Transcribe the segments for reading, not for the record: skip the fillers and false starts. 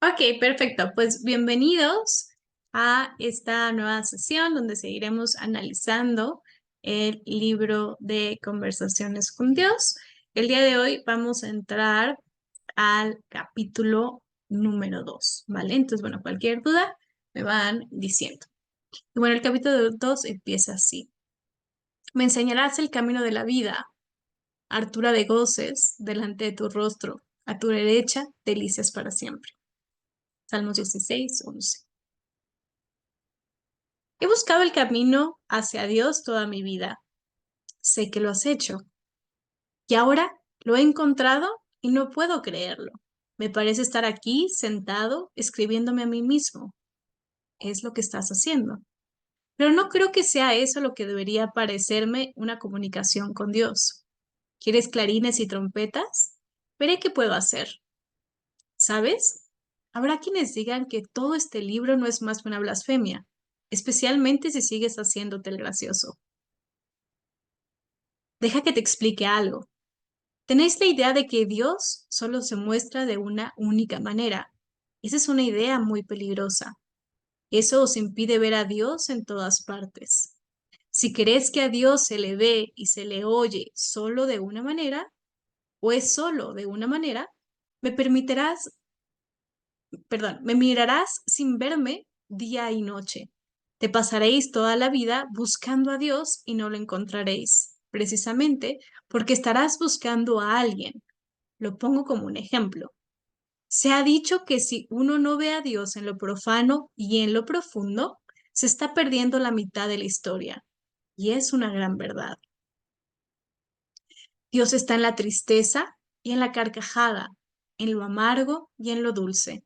Ok, perfecto. Pues bienvenidos a esta nueva sesión donde seguiremos analizando el libro de Conversaciones con Dios. El día de hoy vamos a entrar al capítulo número 2, ¿vale? Entonces, bueno, cualquier duda me van diciendo. Y bueno, el capítulo 2 empieza así. Me enseñarás el camino de la vida, hartura de goces delante de tu rostro, a tu derecha, delicias para siempre. Salmos 16, 11. He buscado el camino hacia Dios toda mi vida. Sé que lo has hecho. Y ahora lo he encontrado y no puedo creerlo. Me parece estar aquí sentado escribiéndome a mí mismo. Es lo que estás haciendo. Pero no creo que sea eso lo que debería parecerme una comunicación con Dios. ¿Quieres clarines y trompetas? Veré qué puedo hacer. ¿Sabes? Habrá quienes digan que todo este libro no es más que una blasfemia, especialmente si sigues haciéndote el gracioso. Deja que te explique algo. Tenéis la idea de que Dios solo se muestra de una única manera. Esa es una idea muy peligrosa. Eso os impide ver a Dios en todas partes. Si crees que a Dios se le ve y se le oye solo de una manera, o es solo de una manera, me permitirás, me mirarás sin verme día y noche. Te pasaréis toda la vida buscando a Dios y no lo encontraréis, precisamente porque estarás buscando a alguien. Lo pongo como un ejemplo. Se ha dicho que si uno no ve a Dios en lo profano y en lo profundo, se está perdiendo la mitad de la historia. Y es una gran verdad. Dios está en la tristeza y en la carcajada, en lo amargo y en lo dulce.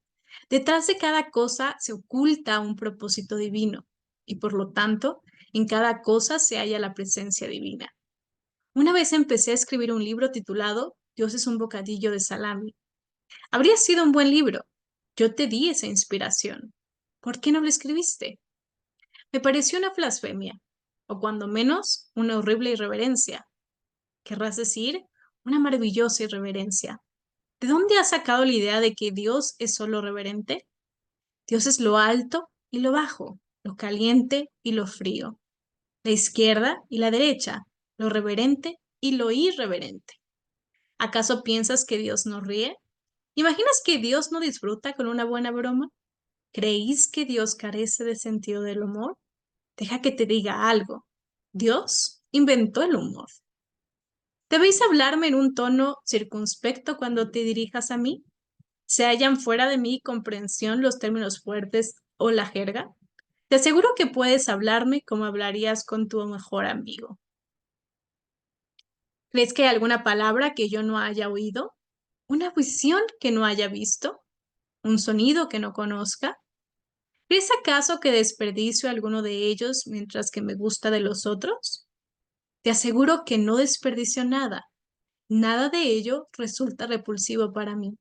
Detrás de cada cosa se oculta un propósito divino y por lo tanto, en cada cosa se halla la presencia divina. Una vez empecé a escribir un libro titulado Dios es un bocadillo de salami. Habría sido un buen libro. Yo te di esa inspiración. ¿Por qué no lo escribiste? Me pareció una blasfemia, o cuando menos, una horrible irreverencia. Querrás decir, una maravillosa irreverencia. ¿De dónde has sacado la idea de que Dios es solo reverente? Dios es lo alto y lo bajo, lo caliente y lo frío, la izquierda y la derecha, lo reverente y lo irreverente. ¿Acaso piensas que Dios no ríe? ¿Imaginas que Dios no disfruta con una buena broma? ¿Creéis que Dios carece de sentido del humor? Deja que te diga algo. Dios inventó el humor. ¿Debéis hablarme en un tono circunspecto cuando te dirijas a mí? ¿Se hallan fuera de mi comprensión los términos fuertes o la jerga? Te aseguro que puedes hablarme como hablarías con tu mejor amigo. ¿Crees que hay alguna palabra que yo no haya oído? ¿Una visión que no haya visto? ¿Un sonido que no conozca? ¿Crees acaso que desperdicio alguno de ellos mientras que me gusta de los otros? Te aseguro que no desperdicio nada. Nada de ello resulta repulsivo para mí.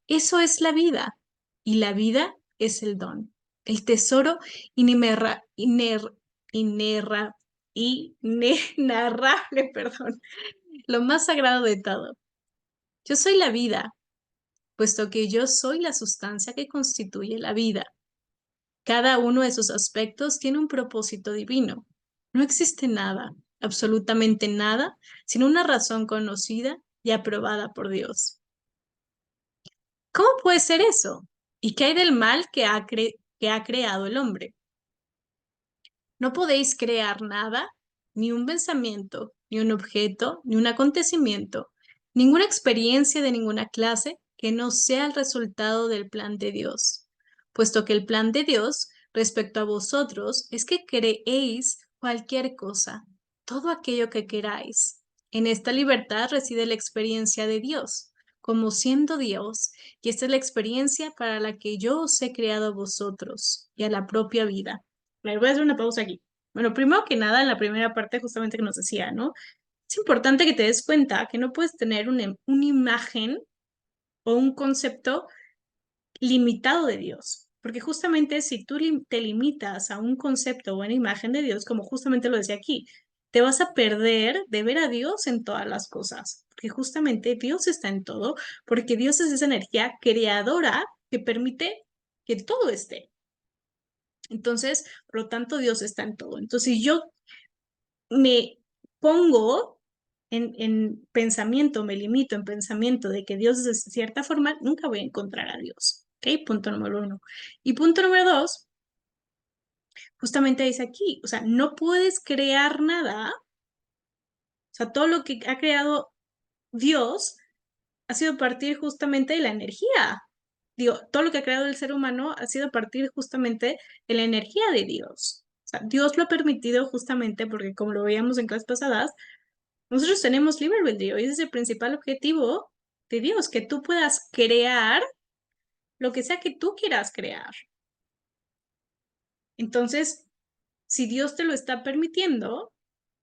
Eso es la vida, y la vida es el don, el tesoro inimerra- iner- inerra- inenarrable, perdón, lo más sagrado de todo. Yo soy la vida, puesto que yo soy la sustancia que constituye la vida. Cada uno de sus aspectos tiene un propósito divino. No existe nada, absolutamente nada, sin una razón conocida y aprobada por Dios. ¿Cómo puede ser eso? ¿Y qué hay del mal que ha creado el hombre? No podéis crear nada, ni un pensamiento, ni un objeto, ni un acontecimiento, ninguna experiencia de ninguna clase que no sea el resultado del plan de Dios, puesto que el plan de Dios respecto a vosotros es que creéis cualquier cosa, todo aquello que queráis. En esta libertad reside la experiencia de Dios, como siendo Dios, y esta es la experiencia para la que yo os he creado a vosotros y a la propia vida. Me voy a hacer una pausa aquí. Bueno, primero que nada, en la primera parte justamente que nos decía, ¿no? Es importante que te des cuenta que no puedes tener una imagen o un concepto limitado de Dios, porque justamente si tú te limitas a un concepto o una imagen de Dios, como justamente lo decía aquí, te vas a perder de ver a Dios en todas las cosas, porque justamente Dios está en todo, porque Dios es esa energía creadora que permite que todo esté. Entonces, por lo tanto, Dios está en todo. Entonces, si yo me pongo en pensamiento, me limito en pensamiento de que Dios es de cierta forma, nunca voy a encontrar a Dios. ¿Ok? Punto número uno. Y punto número dos, justamente dice aquí, o sea, no puedes crear nada, o sea, todo lo que ha creado Dios ha sido a partir justamente de la energía. Digo, todo lo que ha creado el ser humano ha sido a partir justamente de la energía de Dios. O sea, Dios lo ha permitido justamente porque, como lo veíamos en clases pasadas, nosotros tenemos libre albedrío y ese es el principal objetivo de Dios, que tú puedas crear lo que sea que tú quieras crear. Entonces, si Dios te lo está permitiendo,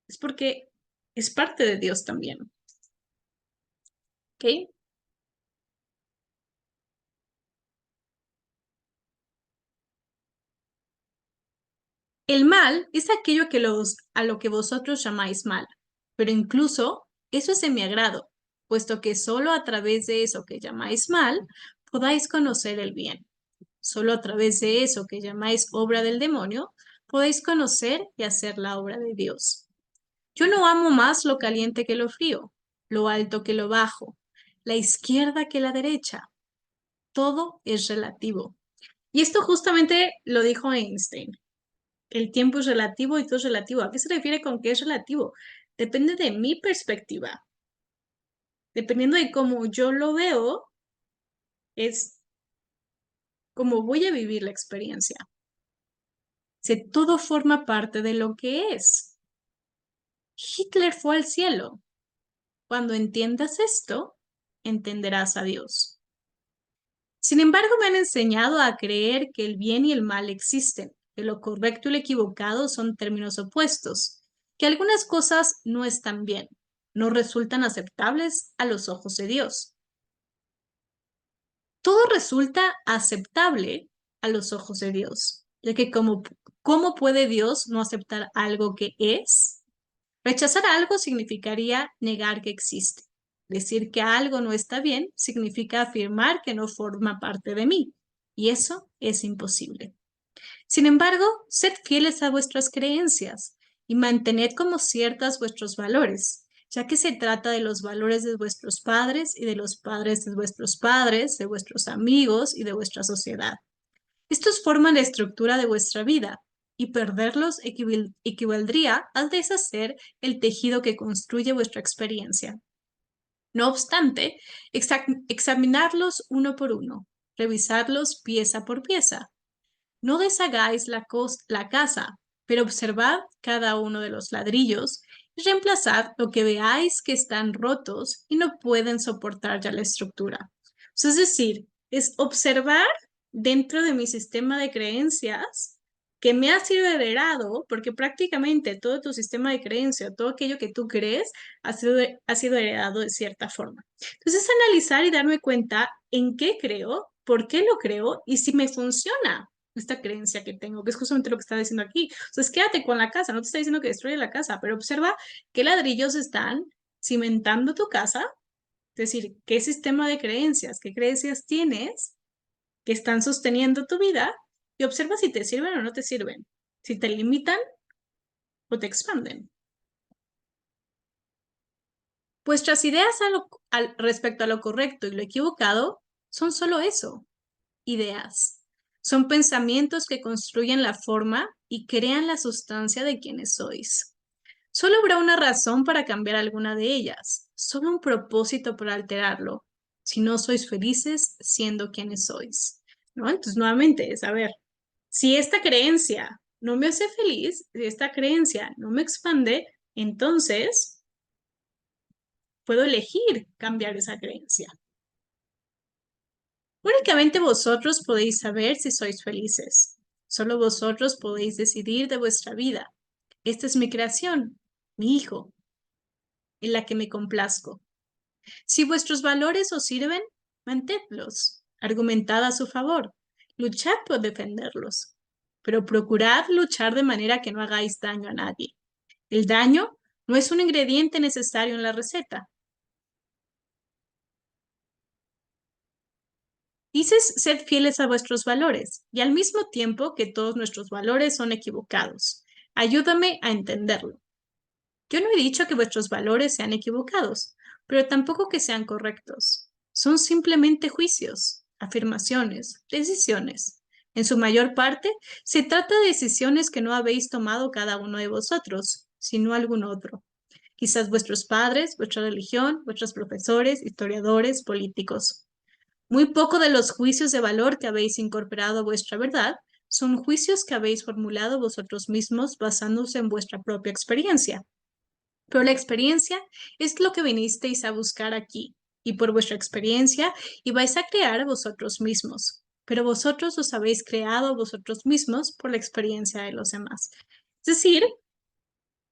es porque es parte de Dios también. ¿Ok? El mal es aquello a lo que vosotros llamáis mal, pero incluso eso es de mi agrado, puesto que solo a través de eso que llamáis mal podáis conocer el bien. Solo a través de eso que llamáis obra del demonio podéis conocer y hacer la obra de Dios. Yo no amo más lo caliente que lo frío, lo alto que lo bajo, la izquierda que la derecha. Todo es relativo. Y esto justamente lo dijo Einstein. El tiempo es relativo y todo es relativo. ¿A qué se refiere con que es relativo? Depende de mi perspectiva. Dependiendo de cómo yo lo veo, es cómo voy a vivir la experiencia. Si todo forma parte de lo que es. Hitler fue al cielo. Cuando entiendas esto, entenderás a Dios. Sin embargo, me han enseñado a creer que el bien y el mal existen, que lo correcto y lo equivocado son términos opuestos, que algunas cosas no están bien, no resultan aceptables a los ojos de Dios. Todo resulta aceptable a los ojos de Dios, ya que ¿cómo puede Dios no aceptar algo que es? Rechazar algo significaría negar que existe. Decir que algo no está bien significa afirmar que no forma parte de mí, y eso es imposible. Sin embargo, sed fieles a vuestras creencias y mantened como ciertas vuestros valores, ya que se trata de los valores de vuestros padres y de los padres de vuestros padres, de vuestros amigos y de vuestra sociedad. Estos forman la estructura de vuestra vida y perderlos equivaldría a deshacer el tejido que construye vuestra experiencia. No obstante, examinarlos uno por uno, revisarlos pieza por pieza. No deshagáis la casa, pero observad cada uno de los ladrillos y reemplazad lo que veáis que están rotos y no pueden soportar ya la estructura. Es decir, es observar dentro de mi sistema de creencias que me ha sido heredado, porque prácticamente todo tu sistema de creencia, todo aquello que tú crees, ha sido heredado de cierta forma. Entonces, analizar y darme cuenta en qué creo, por qué lo creo y si me funciona esta creencia que tengo, que es justamente lo que está diciendo aquí. Entonces, quédate con la casa, no te está diciendo que destruye la casa, pero observa qué ladrillos están cimentando tu casa, es decir, qué sistema de creencias, qué creencias tienes que están sosteniendo tu vida y observa si te sirven o no te sirven, si te limitan o te expanden. Vuestras ideas respecto a lo correcto y lo equivocado son solo eso, ideas. Son pensamientos que construyen la forma y crean la sustancia de quienes sois. Solo habrá una razón para cambiar alguna de ellas, solo un propósito para alterarlo, si no sois felices siendo quienes sois. ¿No? Entonces, nuevamente, es a ver, si esta creencia no me hace feliz, si esta creencia no me expande, entonces puedo elegir cambiar esa creencia. Únicamente vosotros podéis saber si sois felices. Solo vosotros podéis decidir de vuestra vida. Esta es mi creación, mi hijo, en la que me complazco. Si vuestros valores os sirven, mantenedlos. Argumentad a su favor. Luchad por defenderlos. Pero procurad luchar de manera que no hagáis daño a nadie. El daño no es un ingrediente necesario en la receta. Dices ser fieles a vuestros valores y al mismo tiempo que todos nuestros valores son equivocados. Ayúdame a entenderlo. Yo no he dicho que vuestros valores sean equivocados, pero tampoco que sean correctos. Son simplemente juicios, afirmaciones, decisiones. En su mayor parte, se trata de decisiones que no habéis tomado cada uno de vosotros, sino algún otro. Quizás vuestros padres, vuestra religión, vuestros profesores, historiadores, políticos. Muy poco de los juicios de valor que habéis incorporado a vuestra verdad son juicios que habéis formulado vosotros mismos basándose en vuestra propia experiencia. Pero la experiencia es lo que vinisteis a buscar aquí, y por vuestra experiencia ibais a crear vosotros mismos. Pero vosotros os habéis creado vosotros mismos por la experiencia de los demás. Es decir,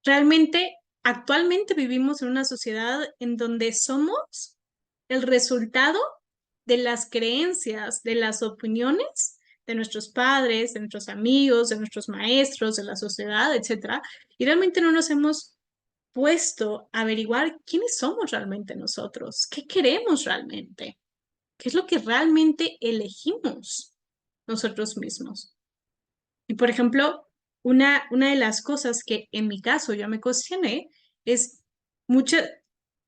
realmente actualmente vivimos en una sociedad en donde somos el resultado de las creencias, de las opiniones de nuestros padres, de nuestros amigos, de nuestros maestros, de la sociedad, etcétera, y realmente no nos hemos puesto a averiguar quiénes somos realmente nosotros, qué queremos realmente, qué es lo que realmente elegimos nosotros mismos. Y por ejemplo, una de las cosas que en mi caso yo me cuestioné es mucha,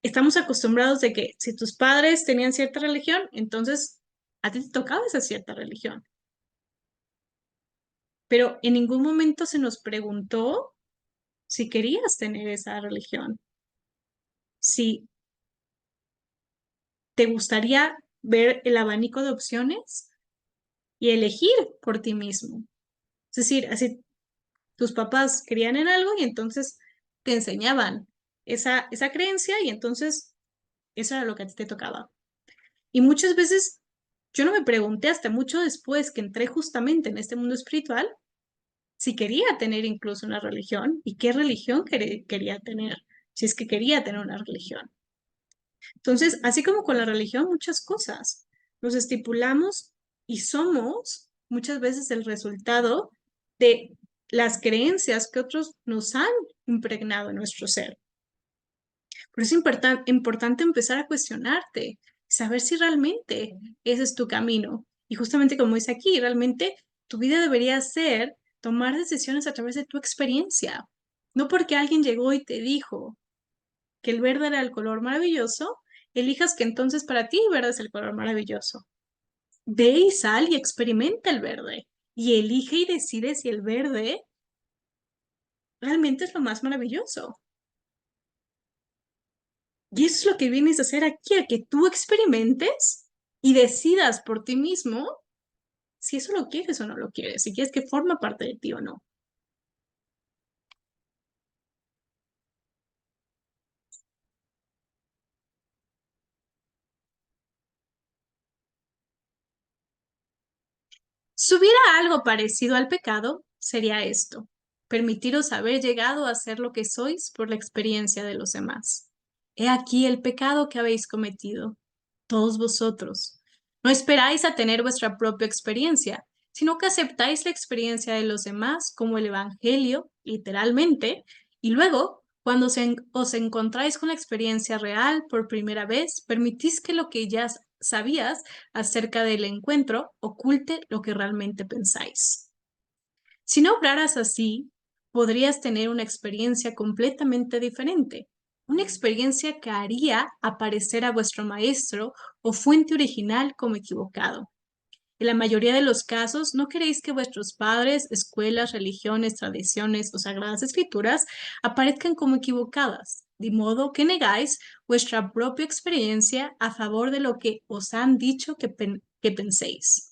estamos acostumbrados de que si tus padres tenían cierta religión, entonces a ti te tocaba esa cierta religión. Pero en ningún momento se nos preguntó si querías tener esa religión, si te gustaría ver el abanico de opciones y elegir por ti mismo. Es decir, así tus papás creían en algo y entonces te enseñaban esa creencia y entonces eso era lo que a ti te tocaba. Y muchas veces yo no me pregunté hasta mucho después que entré justamente en este mundo espiritual si quería tener incluso una religión y qué religión quería tener, si es que quería tener una religión. Entonces, así como con la religión, muchas cosas nos estipulamos y somos muchas veces el resultado de las creencias que otros nos han impregnado en nuestro ser. Por eso es importante empezar a cuestionarte, saber si realmente ese es tu camino. Y justamente como dice aquí, realmente tu vida debería ser tomar decisiones a través de tu experiencia. No porque alguien llegó y te dijo que el verde era el color maravilloso, elijas que entonces para ti el verde es el color maravilloso. Ve y sal y experimenta el verde. Y elige y decide si el verde realmente es lo más maravilloso. Y eso es lo que vienes a hacer aquí, a que tú experimentes y decidas por ti mismo si eso lo quieres o no lo quieres, si quieres que forma parte de ti o no. Si hubiera algo parecido al pecado, sería esto: permitiros haber llegado a ser lo que sois por la experiencia de los demás. He aquí el pecado que habéis cometido, todos vosotros. No esperáis a tener vuestra propia experiencia, sino que aceptáis la experiencia de los demás como el Evangelio, literalmente, y luego, cuando os encontráis con la experiencia real por primera vez, permitís que lo que ya sabías acerca del encuentro oculte lo que realmente pensáis. Si no obraras así, podrías tener una experiencia completamente diferente, una experiencia que haría aparecer a vuestro maestro o fuente original como equivocado. En la mayoría de los casos, no queréis que vuestros padres, escuelas, religiones, tradiciones o sagradas escrituras aparezcan como equivocadas, de modo que negáis vuestra propia experiencia a favor de lo que os han dicho que penséis.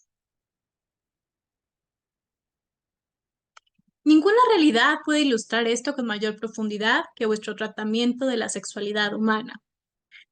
Ninguna realidad puede ilustrar esto con mayor profundidad que vuestro tratamiento de la sexualidad humana.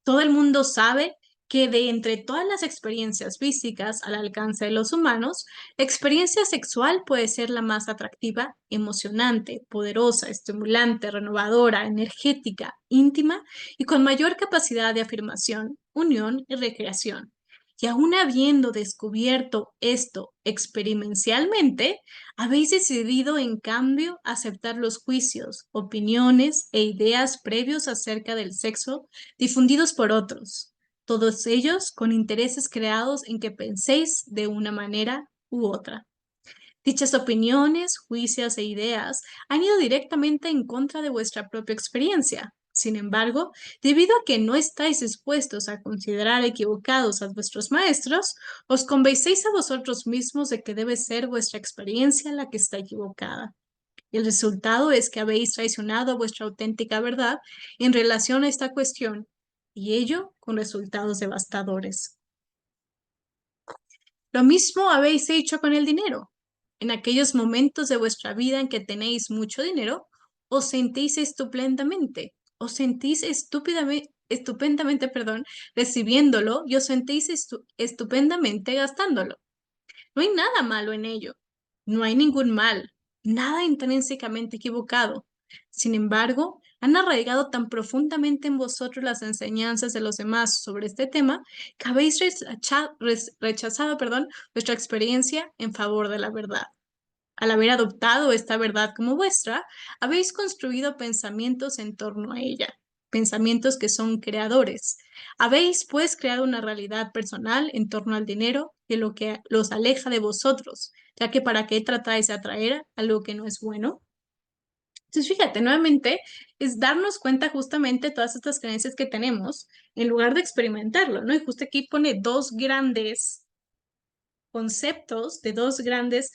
Todo el mundo sabe que de entre todas las experiencias físicas al alcance de los humanos, la experiencia sexual puede ser la más atractiva, emocionante, poderosa, estimulante, renovadora, energética, íntima y con mayor capacidad de afirmación, unión y recreación. Y aún habiendo descubierto esto experiencialmente, habéis decidido, en cambio, aceptar los juicios, opiniones e ideas previos acerca del sexo difundidos por otros. todos ellos con intereses creados en que penséis de una manera u otra. Dichas opiniones, juicios e ideas han ido directamente en contra de vuestra propia experiencia. Sin embargo, debido a que no estáis dispuestos a considerar equivocados a vuestros maestros, os convencéis a vosotros mismos de que debe ser vuestra experiencia la que está equivocada. El resultado es que habéis traicionado vuestra auténtica verdad en relación a esta cuestión, y ello con resultados devastadores. Lo mismo habéis hecho con el dinero. En aquellos momentos de vuestra vida en que tenéis mucho dinero, os sentís estupendamente, recibiéndolo y os sentís estupendamente gastándolo. No hay nada malo en ello. No hay ningún mal, nada intrínsecamente equivocado. Sin embargo, han arraigado tan profundamente en vosotros las enseñanzas de los demás sobre este tema que habéis rechazado, vuestra experiencia en favor de la verdad. Al haber adoptado esta verdad como vuestra, habéis construido pensamientos en torno a ella, pensamientos que son creadores. Habéis, pues, creado una realidad personal en torno al dinero de lo que los aleja de vosotros, ya que ¿para qué tratáis de atraer algo que no es bueno? Entonces, fíjate, nuevamente, es darnos cuenta justamente de todas estas creencias que tenemos en lugar de experimentarlo, ¿no? Y justo aquí pone dos grandes conceptos, de dos grandes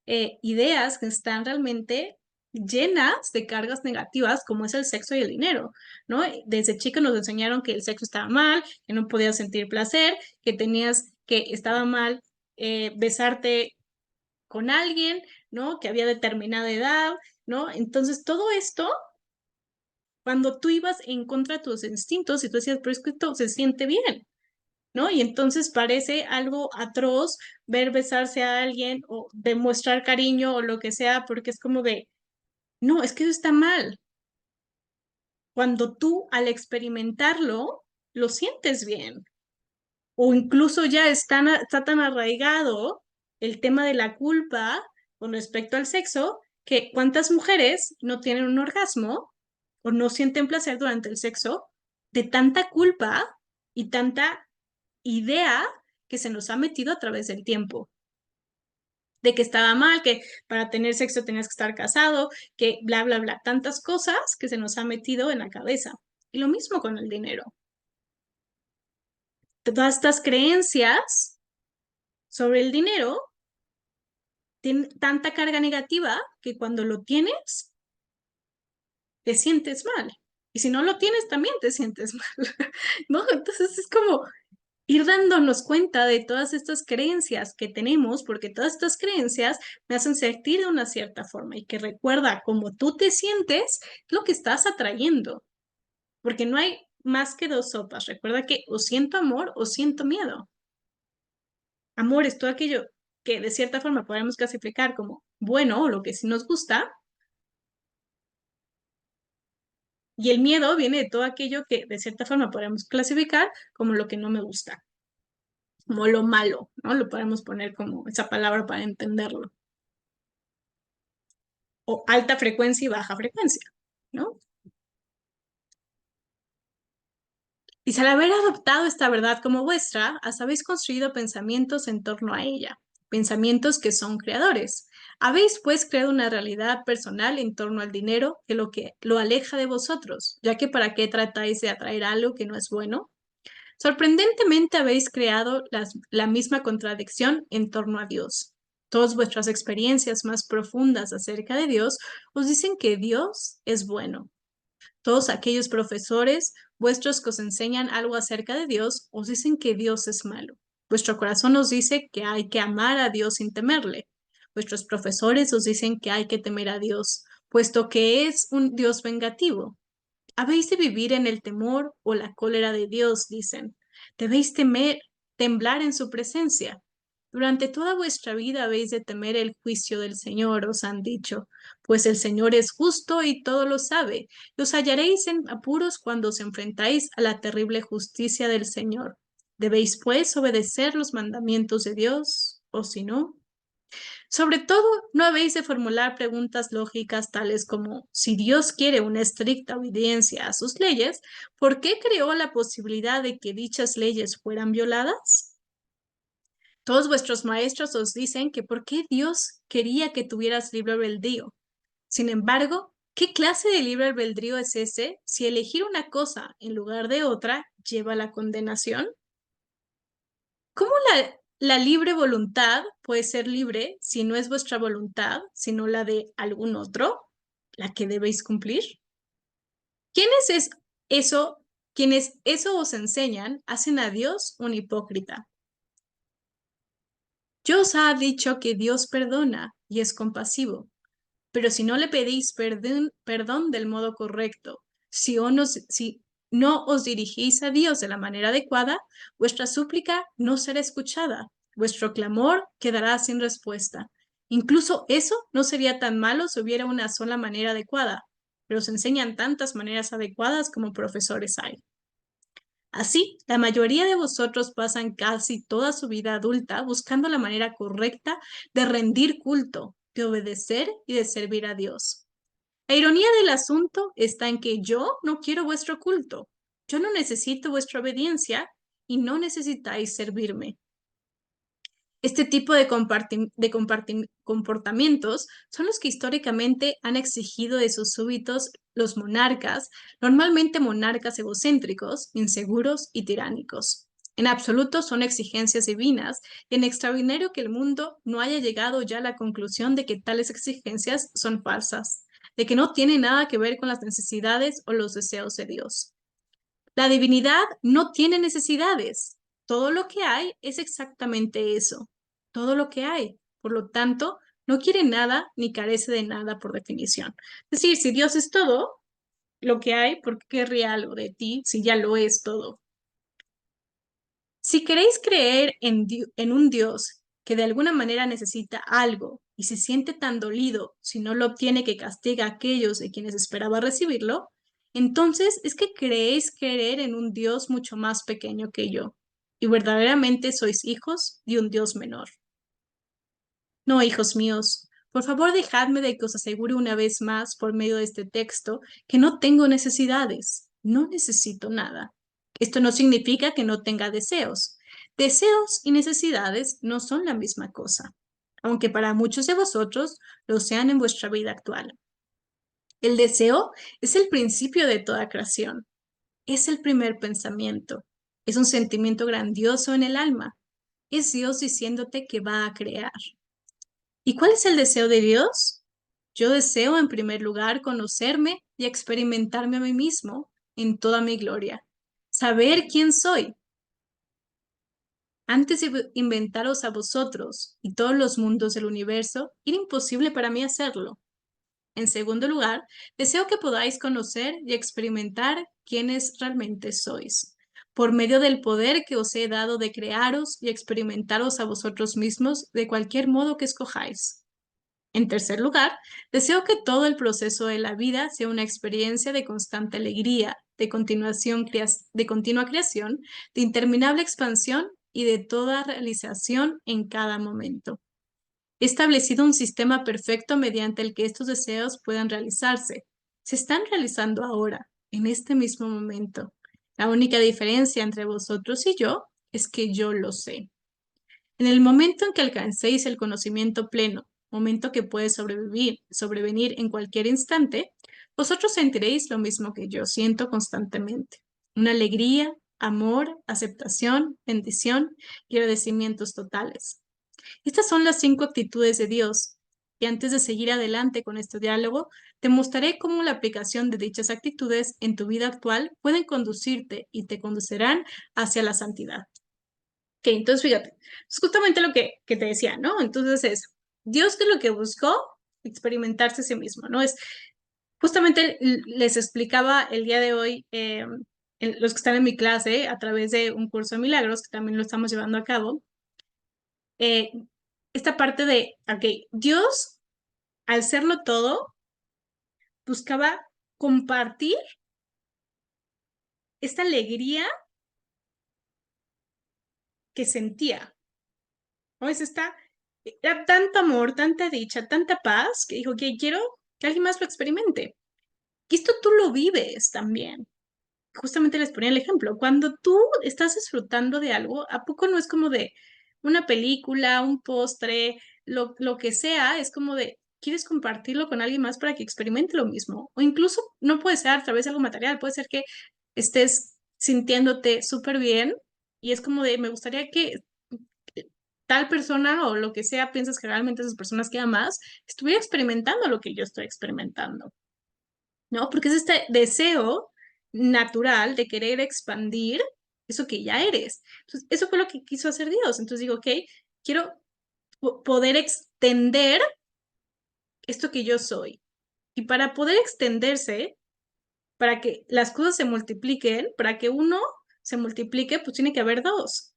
ideas que están realmente llenas de cargas negativas, como es el sexo y el dinero, ¿no? Desde chica nos enseñaron que el sexo estaba mal, que no podías sentir placer, que estaba mal besarte con alguien, ¿no? Que había determinada edad, ¿no? Entonces, todo esto, cuando tú ibas en contra de tus instintos y tú decías, pero es que esto se siente bien, ¿no? Y entonces parece algo atroz ver besarse a alguien o demostrar cariño o lo que sea, porque es como de, no, es que eso está mal. Cuando tú al experimentarlo, lo sientes bien. O incluso ya está tan arraigado el tema de la culpa con respecto al sexo, que cuántas mujeres no tienen un orgasmo o no sienten placer durante el sexo de tanta culpa y tanta idea que se nos ha metido a través del tiempo, de que estaba mal, que para tener sexo tenías que estar casado, que bla, bla, bla, tantas cosas que se nos ha metido en la cabeza. Y lo mismo con el dinero. Todas estas creencias sobre el dinero tienen tanta carga negativa que cuando lo tienes, te sientes mal. Y si no lo tienes, también te sientes mal, ¿no? Entonces es como, ir dándonos cuenta de todas estas creencias que tenemos, porque todas estas creencias me hacen sentir de una cierta forma y que recuerda cómo tú te sientes, lo que estás atrayendo, porque no hay más que dos sopas. Recuerda que o siento amor o siento miedo. Amor es todo aquello que de cierta forma podemos clasificar como bueno o lo que sí nos gusta, y el miedo viene de todo aquello que de cierta forma podemos clasificar como lo que no me gusta, como lo malo, ¿no? Lo podemos poner como esa palabra para entenderlo. O alta frecuencia y baja frecuencia, ¿no? Y si al haber adoptado esta verdad como vuestra, hasta habéis construido pensamientos en torno a ella, pensamientos que son creadores. Habéis pues creado una realidad personal en torno al dinero que lo aleja de vosotros, ya que ¿para qué tratáis de atraer algo que no es bueno? Sorprendentemente habéis creado la misma contradicción en torno a Dios. Todas vuestras experiencias más profundas acerca de Dios os dicen que Dios es bueno. Todos aquellos profesores vuestros que os enseñan algo acerca de Dios os dicen que Dios es malo. Vuestro corazón os dice que hay que amar a Dios sin temerle. Vuestros profesores os dicen que hay que temer a Dios, puesto que es un Dios vengativo. Habéis de vivir en el temor o la cólera de Dios, dicen. Debéis temblar en su presencia. Durante toda vuestra vida habéis de temer el juicio del Señor, os han dicho, pues el Señor es justo y todo lo sabe. Y os hallaréis en apuros cuando os enfrentáis a la terrible justicia del Señor. Debéis, pues, obedecer los mandamientos de Dios, o si no. Sobre todo, no habéis de formular preguntas lógicas tales como, si Dios quiere una estricta obediencia a sus leyes, ¿por qué creó la posibilidad de que dichas leyes fueran violadas? Todos vuestros maestros os dicen que por qué Dios quería que tuvieras libre albedrío. Sin embargo, ¿qué clase de libre albedrío es ese si elegir una cosa en lugar de otra lleva a la condenación? ¿Cómo la libre voluntad puede ser libre si no es vuestra voluntad, sino la de algún otro, la que debéis cumplir? ¿Quiénes es eso, quienes eso os enseñan, hacen a Dios un hipócrita? Yo os ha dicho que Dios perdona y es compasivo, pero si no le pedís perdón del modo correcto, si no os dirigís a Dios de la manera adecuada, vuestra súplica no será escuchada, vuestro clamor quedará sin respuesta. Incluso eso no sería tan malo si hubiera una sola manera adecuada, pero se enseñan tantas maneras adecuadas como profesores hay. Así, la mayoría de vosotros pasan casi toda su vida adulta buscando la manera correcta de rendir culto, de obedecer y de servir a Dios. La ironía del asunto está en que yo no quiero vuestro culto, yo no necesito vuestra obediencia y no necesitáis servirme. Este tipo de comportamientos son los que históricamente han exigido de sus súbditos los monarcas, normalmente monarcas egocéntricos, inseguros y tiránicos. En absoluto son exigencias divinas y en extraordinario que el mundo no haya llegado ya a la conclusión de que tales exigencias son falsas, de que no tienen nada que ver con las necesidades o los deseos de Dios. La divinidad no tiene necesidades. Todo lo que hay es exactamente eso. Todo lo que hay. Por lo tanto, no quiere nada ni carece de nada por definición. Es decir, si Dios es todo lo que hay, ¿por qué querría algo de ti si ya lo es todo? Si queréis creer en un Dios que de alguna manera necesita algo y se siente tan dolido si no lo obtiene que castiga a aquellos de quienes esperaba recibirlo, entonces es que creéis querer en un Dios mucho más pequeño que yo y verdaderamente sois hijos de un Dios menor. No, hijos míos, por favor dejadme de que os asegure una vez más por medio de este texto que no tengo necesidades, no necesito nada. Esto no significa que no tenga deseos. Deseos y necesidades no son la misma cosa, aunque para muchos de vosotros lo sean en vuestra vida actual. El deseo es el principio de toda creación, es el primer pensamiento, es un sentimiento grandioso en el alma, es Dios diciéndote que va a crear. ¿Y cuál es el deseo de Dios? Yo deseo en primer lugar conocerme y experimentarme a mí mismo en toda mi gloria, saber quién soy. Antes de inventaros a vosotros y todos los mundos del universo, era imposible para mí hacerlo. En segundo lugar, deseo que podáis conocer y experimentar quiénes realmente sois, por medio del poder que os he dado de crearos y experimentaros a vosotros mismos de cualquier modo que escojáis. En tercer lugar, deseo que todo el proceso de la vida sea una experiencia de constante alegría, de continua creación, de interminable expansión y de toda realización en cada momento. He establecido un sistema perfecto mediante el que estos deseos puedan realizarse. Se están realizando ahora, en este mismo momento. La única diferencia entre vosotros y yo es que yo lo sé. En el momento en que alcancéis el conocimiento pleno, momento que puede sobrevenir en cualquier instante, vosotros sentiréis lo mismo que yo siento constantemente. Una alegría, amor, aceptación, bendición y agradecimientos totales. Estas son las 5 actitudes de Dios. Y antes de seguir adelante con este diálogo, te mostraré cómo la aplicación de dichas actitudes en tu vida actual pueden conducirte y te conducirán hacia la santidad. Ok, entonces fíjate, es justamente lo que te decía, ¿no? Entonces es, Dios que lo que buscó, experimentarse a sí mismo, ¿no? Es, justamente les explicaba el día de hoy, los que están en mi clase, a través de un curso de milagros, que también lo estamos llevando a cabo, eh, esta parte de, ok, Dios, al serlo todo, buscaba compartir esta alegría que sentía, ¿no? Es esta Era tanto amor, tanta dicha, tanta paz, que dijo que quiero que alguien más lo experimente. Y esto tú lo vives también. Justamente les ponía el ejemplo. Cuando tú estás disfrutando de algo, ¿a poco no es como de una película, un postre, lo que sea? Es como de, ¿quieres compartirlo con alguien más para que experimente lo mismo? O incluso no puede ser a través de algo material, puede ser que estés sintiéndote súper bien y es como de, me gustaría que tal persona o lo que sea, piensas que realmente esas personas que amas, estuviera experimentando lo que yo estoy experimentando, ¿no? Porque es este deseo natural de querer expandir eso que ya eres. Entonces, eso fue lo que quiso hacer Dios. Entonces digo, ok, quiero poder extender esto que yo soy. Y para poder extenderse, para que las cosas se multipliquen, para que uno se multiplique, pues tiene que haber dos.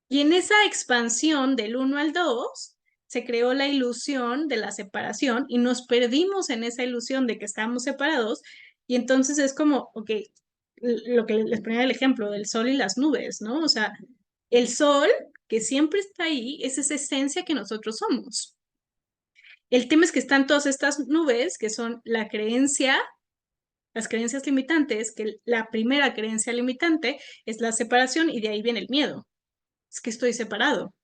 Y en esa expansión del uno al 2 se creó la ilusión de la separación y nos perdimos en esa ilusión de que estábamos separados. Y entonces es como, ok, lo que les ponía el ejemplo del sol y las nubes, ¿no? O sea, el sol, que siempre está ahí, es esa esencia que nosotros somos. El tema es que están todas estas nubes, que son la creencia, las creencias limitantes, que la primera creencia limitante es la separación y de ahí viene el miedo. Es que estoy separado.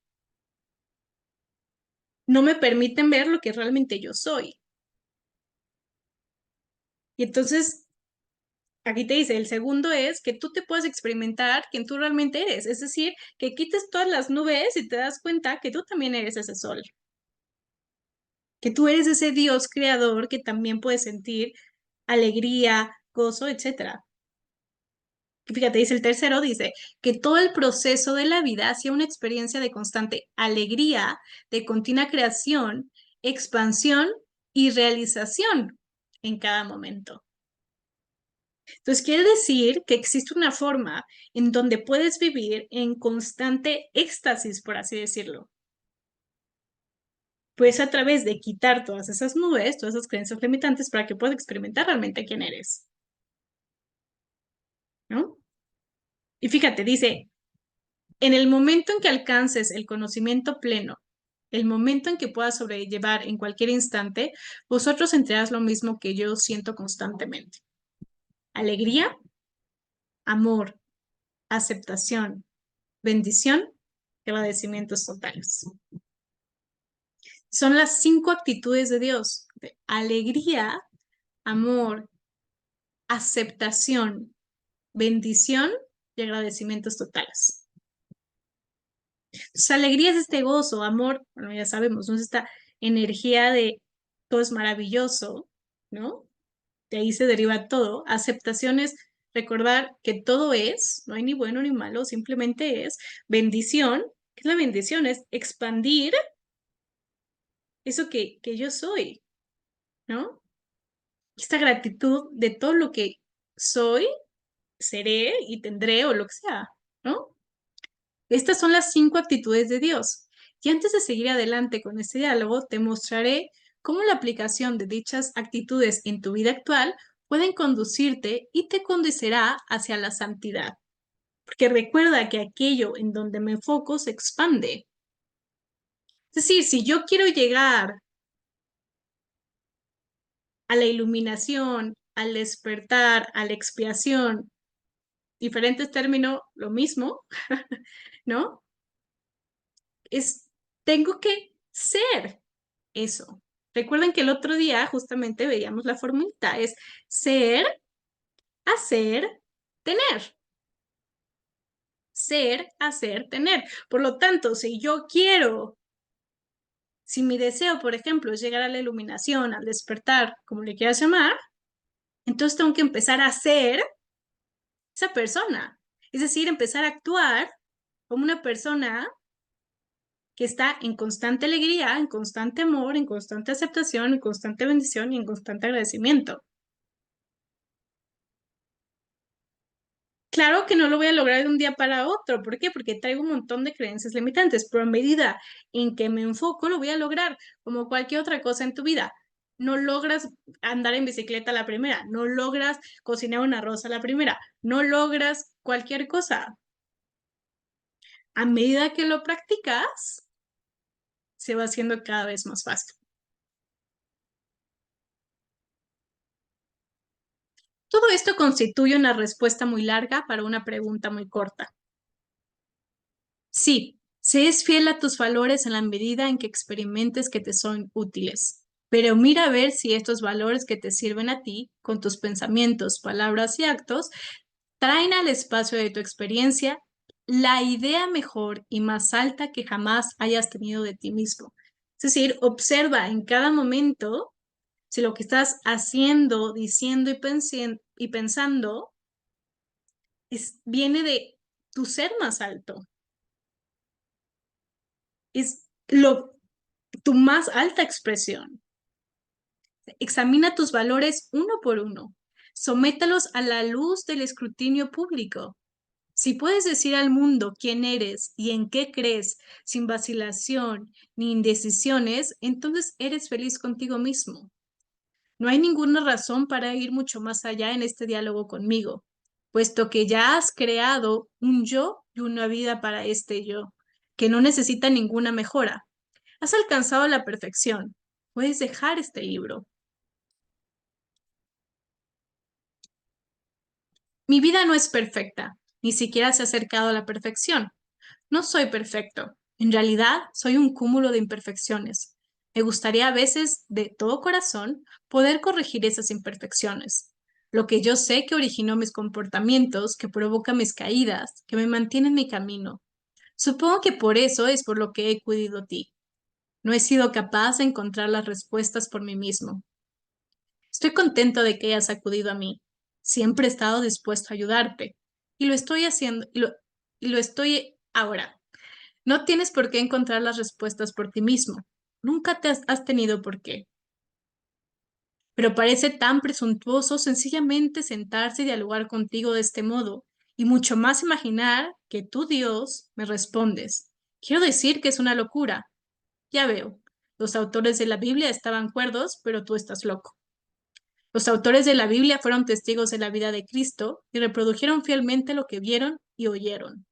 No me permiten ver lo que realmente yo soy. Y entonces, aquí te dice, el segundo es que tú te puedas experimentar quien tú realmente eres. Es decir, que quites todas las nubes y te das cuenta que tú también eres ese sol, que tú eres ese Dios creador que también puede sentir alegría, gozo, etcétera. Y fíjate, dice el tercero, dice que todo el proceso de la vida sea una experiencia de constante alegría, de continua creación, expansión y realización en cada momento. Entonces, quiere decir que existe una forma en donde puedes vivir en constante éxtasis, por así decirlo. Pues a través de quitar todas esas nubes, todas esas creencias limitantes para que puedas experimentar realmente quién eres, ¿no? Y fíjate, dice, en el momento en que alcances el conocimiento pleno, el momento en que puedas sobrellevar en cualquier instante, vosotros sentirás lo mismo que yo siento constantemente. Alegría, amor, aceptación, bendición y agradecimientos totales. Son las 5 actitudes de Dios: de alegría, amor, aceptación, bendición y agradecimientos totales. Entonces, alegría es este gozo, amor, bueno, ya sabemos, ¿no? Es esta energía de todo es maravilloso, ¿no? De ahí se deriva todo. Aceptación es recordar que todo es, no hay ni bueno ni malo, simplemente es. Bendición, ¿qué es la bendición? Es expandir eso que yo soy, ¿no? Esta gratitud de todo lo que soy, seré y tendré o lo que sea, ¿no? Estas son las 5 actitudes de Dios. Y antes de seguir adelante con este diálogo, te mostraré cómo la aplicación de dichas actitudes en tu vida actual pueden conducirte y te conducirá hacia la santidad. Porque recuerda que aquello en donde me enfoco se expande. Es decir, si yo quiero llegar a la iluminación, al despertar, a la expiación, diferentes términos, lo mismo, ¿no? Es, tengo que ser eso. Recuerden que el otro día justamente veíamos la formulita, es ser, hacer, tener. Ser, hacer, tener. Por lo tanto, si yo quiero, si mi deseo, por ejemplo, es llegar a la iluminación, al despertar, como le quieras llamar, entonces tengo que empezar a ser esa persona. Es decir, empezar a actuar como una persona que está en constante alegría, en constante amor, en constante aceptación, en constante bendición y en constante agradecimiento. Claro que no lo voy a lograr de un día para otro. ¿Por qué? Porque traigo un montón de creencias limitantes, pero a medida en que me enfoco, lo voy a lograr, como cualquier otra cosa en tu vida. No logras andar en bicicleta a la primera, no logras cocinar un arroz a la primera, no logras cualquier cosa. A medida que lo practicas, se va haciendo cada vez más fácil. Todo esto constituye una respuesta muy larga para una pregunta muy corta. Sí, se es fiel a tus valores en la medida en que experimentes que te son útiles. Pero mira a ver si estos valores que te sirven a ti, con tus pensamientos, palabras y actos, traen al espacio de tu experiencia la idea mejor y más alta que jamás hayas tenido de ti mismo. Es decir, observa en cada momento si lo que estás haciendo, diciendo y pensando viene de tu ser más alto. Es tu más alta expresión. Examina tus valores uno por uno. Sométalos a la luz del escrutinio público. Si puedes decir al mundo quién eres y en qué crees sin vacilación ni indecisiones, entonces eres feliz contigo mismo. No hay ninguna razón para ir mucho más allá en este diálogo conmigo, puesto que ya has creado un yo y una vida para este yo, que no necesita ninguna mejora. Has alcanzado la perfección. Puedes dejar este libro. Mi vida no es perfecta, ni siquiera se ha acercado a la perfección. No soy perfecto. En realidad, soy un cúmulo de imperfecciones. Me gustaría a veces, de todo corazón, poder corregir esas imperfecciones. Lo que yo sé que originó mis comportamientos, que provoca mis caídas, que me mantiene en mi camino. Supongo que por eso es por lo que he cuidado a ti. No he sido capaz de encontrar las respuestas por mí mismo. Estoy contento de que hayas acudido a mí. Siempre he estado dispuesto a ayudarte. Y lo estoy haciendo, y lo estoy ahora. No tienes por qué encontrar las respuestas por ti mismo. Nunca has tenido por qué. Pero parece tan presuntuoso sencillamente sentarse y dialogar contigo de este modo, y mucho más imaginar que tú, Dios, me respondes. Quiero decir que es una locura. Ya veo. Los autores de la Biblia estaban cuerdos, pero tú estás loco. Los autores de la Biblia fueron testigos de la vida de Cristo y reprodujeron fielmente lo que vieron y oyeron.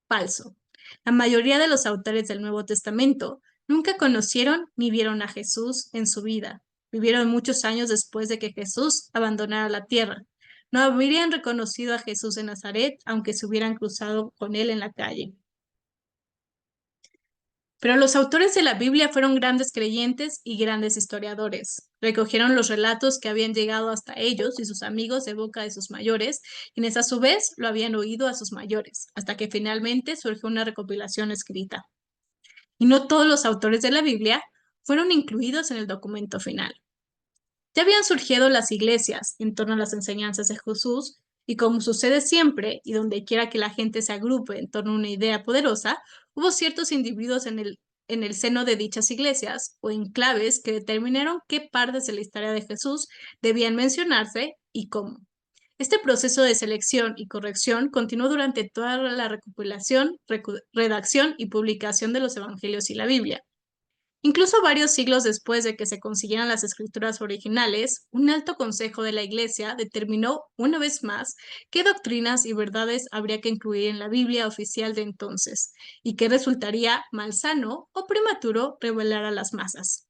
Falso. La mayoría de los autores del Nuevo Testamento nunca conocieron ni vieron a Jesús en su vida. Vivieron muchos años después de que Jesús abandonara la tierra. No habrían reconocido a Jesús de Nazaret aunque se hubieran cruzado con él en la calle. Pero los autores de la Biblia fueron grandes creyentes y grandes historiadores. Recogieron los relatos que habían llegado hasta ellos y sus amigos de boca de sus mayores, quienes a su vez lo habían oído a sus mayores, hasta que finalmente surgió una recopilación escrita. Y no todos los autores de la Biblia fueron incluidos en el documento final. Ya habían surgido las iglesias en torno a las enseñanzas de Jesús, y como sucede siempre, y donde quiera que la gente se agrupe en torno a una idea poderosa, hubo ciertos individuos en el seno de dichas iglesias o enclaves que determinaron qué partes de la historia de Jesús debían mencionarse y cómo. Este proceso de selección y corrección continuó durante toda la recopilación, redacción y publicación de los evangelios y la Biblia. Incluso varios siglos después de que se consiguieran las escrituras originales, un alto consejo de la Iglesia determinó una vez más qué doctrinas y verdades habría que incluir en la Biblia oficial de entonces, y que resultaría malsano o prematuro revelar a las masas.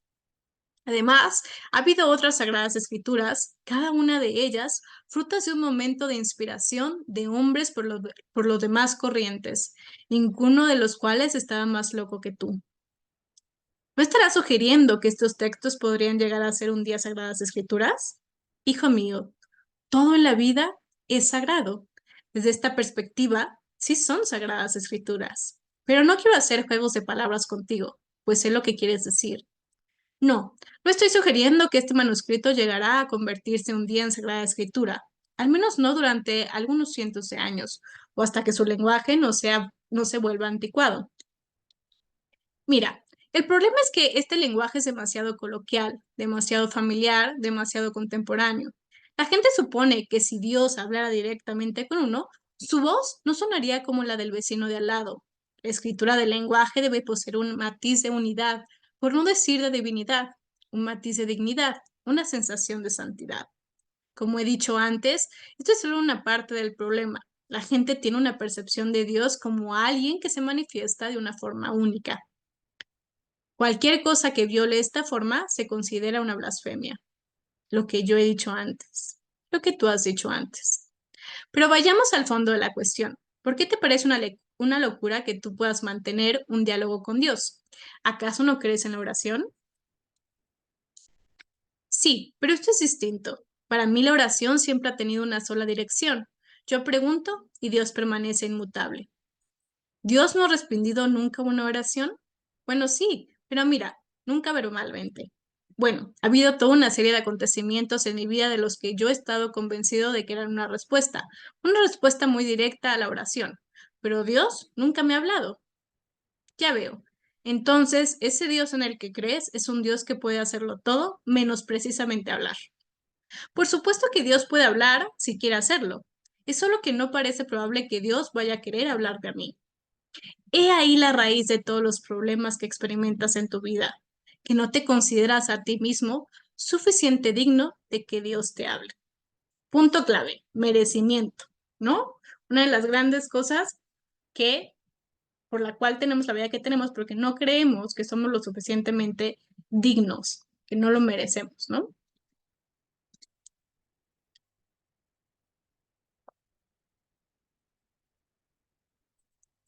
Además, ha habido otras sagradas escrituras, cada una de ellas frutas de un momento de inspiración de hombres por los demás corrientes, ninguno de los cuales estaba más loco que tú. ¿No estarás sugiriendo que estos textos podrían llegar a ser un día sagradas escrituras? Hijo mío, todo en la vida es sagrado. Desde esta perspectiva, sí son sagradas escrituras. Pero no quiero hacer juegos de palabras contigo, pues sé lo que quieres decir. No, no estoy sugiriendo que este manuscrito llegará a convertirse un día en sagrada escritura, al menos no durante algunos cientos de años, o hasta que su lenguaje no se vuelva anticuado. Mira, el problema es que este lenguaje es demasiado coloquial, demasiado familiar, demasiado contemporáneo. La gente supone que si Dios hablara directamente con uno, su voz no sonaría como la del vecino de al lado. La escritura del lenguaje debe poseer un matiz de unidad, por no decir de divinidad, un matiz de dignidad, una sensación de santidad. Como he dicho antes, esto es solo una parte del problema. La gente tiene una percepción de Dios como alguien que se manifiesta de una forma única. Cualquier cosa que viole esta forma se considera una blasfemia. Lo que yo he dicho antes, lo que tú has dicho antes. Pero vayamos al fondo de la cuestión. ¿Por qué te parece una locura que tú puedas mantener un diálogo con Dios? ¿Acaso no crees en la oración? Sí, pero esto es distinto. Para mí la oración siempre ha tenido una sola dirección. Yo pregunto y Dios permanece inmutable. ¿Dios no ha respondido nunca a una oración? Bueno, sí, pero mira, nunca verbalmente. Bueno, ha habido toda una serie de acontecimientos en mi vida de los que yo he estado convencido de que eran una respuesta muy directa a la oración, pero Dios nunca me ha hablado. Ya veo. Entonces, ese Dios en el que crees es un Dios que puede hacerlo todo, menos precisamente hablar. Por supuesto que Dios puede hablar si quiere hacerlo. Es solo que no parece probable que Dios vaya a querer hablarte a mí. He ahí la raíz de todos los problemas que experimentas en tu vida, que no te consideras a ti mismo suficiente digno de que Dios te hable. Punto clave, merecimiento, ¿no? Una de las grandes cosas que por la cual tenemos la vida que tenemos, porque no creemos que somos lo suficientemente dignos, que no lo merecemos, ¿no?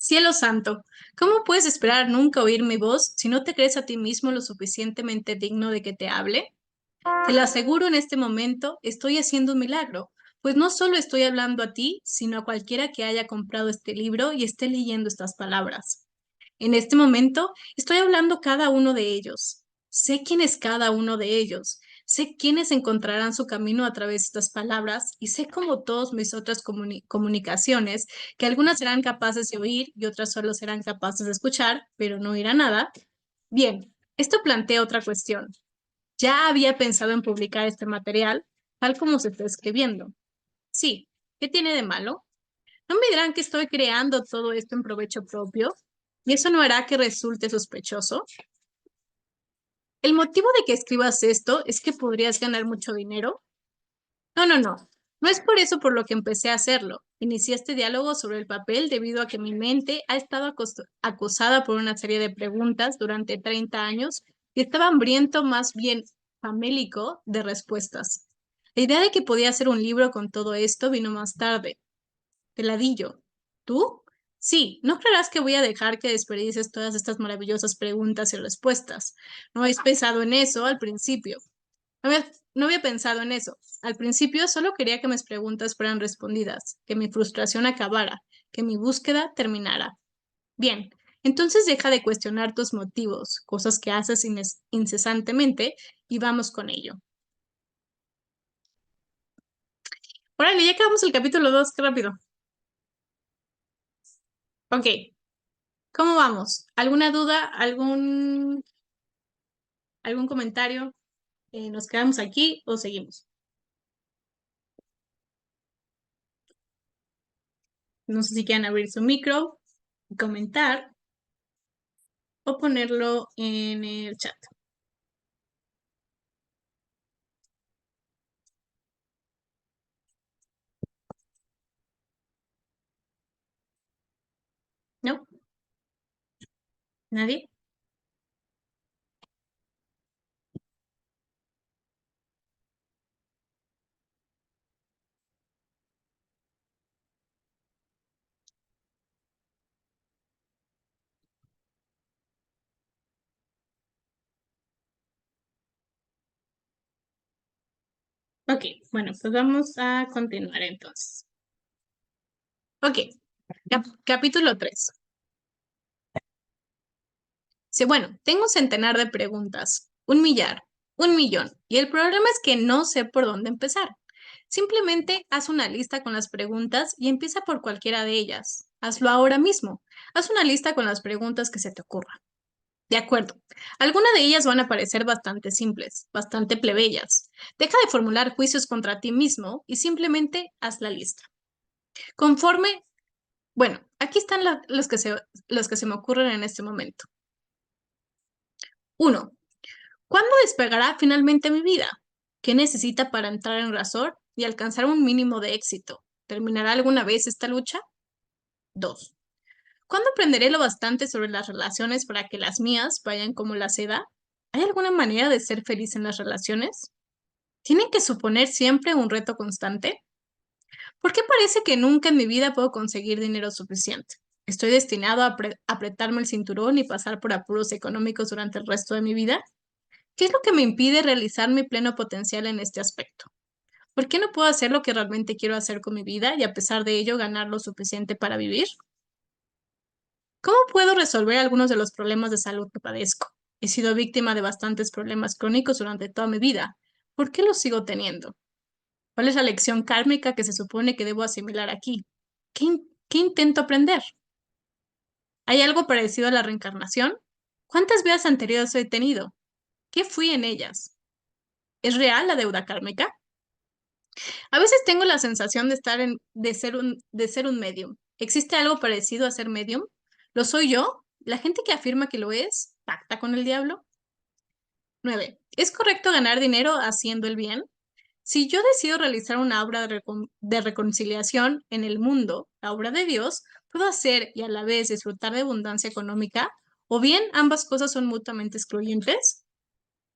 Cielo santo, ¿cómo puedes esperar nunca oír mi voz si no te crees a ti mismo lo suficientemente digno de que te hable? Te lo aseguro en este momento, estoy haciendo un milagro, pues no solo estoy hablando a ti, sino a cualquiera que haya comprado este libro y esté leyendo estas palabras. En este momento estoy hablando cada uno de ellos. Sé quién es cada uno de ellos. Sé quiénes encontrarán su camino a través de estas palabras y sé como todas mis otras comunicaciones, que algunas serán capaces de oír y otras solo serán capaces de escuchar, pero no oirán nada. Bien, esto plantea otra cuestión. Ya había pensado en publicar este material, tal como se está escribiendo. Sí, ¿qué tiene de malo? ¿No me dirán que estoy creando todo esto en provecho propio? ¿Y eso no hará que resulte sospechoso? ¿El motivo de que escribas esto es que podrías ganar mucho dinero? No, no, no. No es por eso por lo que empecé a hacerlo. Inicié este diálogo sobre el papel debido a que mi mente ha estado acosada por una serie de preguntas durante 30 años y estaba hambriento, más bien famélico, de respuestas. La idea de que podía hacer un libro con todo esto vino más tarde. Peladillo. ¿Tú? Sí, no creerás que voy a dejar que desperdicies todas estas maravillosas preguntas y respuestas. No habéis pensado en eso al principio. No había pensado en eso. Al principio solo quería que mis preguntas fueran respondidas, que mi frustración acabara, que mi búsqueda terminara. Bien, entonces deja de cuestionar tus motivos, cosas que haces incesantemente, y vamos con ello. Órale, ya acabamos el capítulo 2, qué rápido. Ok, ¿cómo vamos? ¿Alguna duda? ¿Algún comentario? ¿Nos quedamos aquí o seguimos? No sé si quieren abrir su micro, comentar o ponerlo en el chat. ¿No? ¿Nadie? Ok, bueno, pues vamos a continuar entonces. Ok, capítulo 3. Sí, bueno, tengo un centenar de preguntas, un millar, un millón, y el problema es que no sé por dónde empezar. Simplemente haz una lista con las preguntas y empieza por cualquiera de ellas. Hazlo ahora mismo. Haz una lista con las preguntas que se te ocurran. De acuerdo. Algunas de ellas van a parecer bastante simples, bastante plebeyas. Deja de formular juicios contra ti mismo y simplemente haz la lista. Conforme, bueno, aquí están los que se me ocurren en este momento. Uno, ¿cuándo despegará finalmente mi vida? ¿Qué necesita para entrar en razón y alcanzar un mínimo de éxito? ¿Terminará alguna vez esta lucha? 2. ¿Cuándo aprenderé lo bastante sobre las relaciones para que las mías vayan como la seda? ¿Hay alguna manera de ser feliz en las relaciones? ¿Tienen que suponer siempre un reto constante? ¿Por qué parece que nunca en mi vida puedo conseguir dinero suficiente? ¿Estoy destinado a apretarme el cinturón y pasar por apuros económicos durante el resto de mi vida? ¿Qué es lo que me impide realizar mi pleno potencial en este aspecto? ¿Por qué no puedo hacer lo que realmente quiero hacer con mi vida y a pesar de ello ganar lo suficiente para vivir? ¿Cómo puedo resolver algunos de los problemas de salud que padezco? He sido víctima de bastantes problemas crónicos durante toda mi vida. ¿Por qué los sigo teniendo? ¿Cuál es la lección kármica que se supone que debo asimilar aquí? ¿Qué intento aprender? ¿Hay algo parecido a la reencarnación? ¿Cuántas vidas anteriores he tenido? ¿Qué fui en ellas? ¿Es real la deuda kármica? A veces tengo la sensación de ser un medium. ¿Existe algo parecido a ser medium? ¿Lo soy yo? ¿La gente que afirma que lo es pacta con el diablo? 9. ¿Es correcto ganar dinero haciendo el bien? Si yo decido realizar una obra de reconciliación en el mundo, la obra de Dios, ¿puedo hacer y a la vez disfrutar de abundancia económica? ¿O bien ambas cosas son mutuamente excluyentes?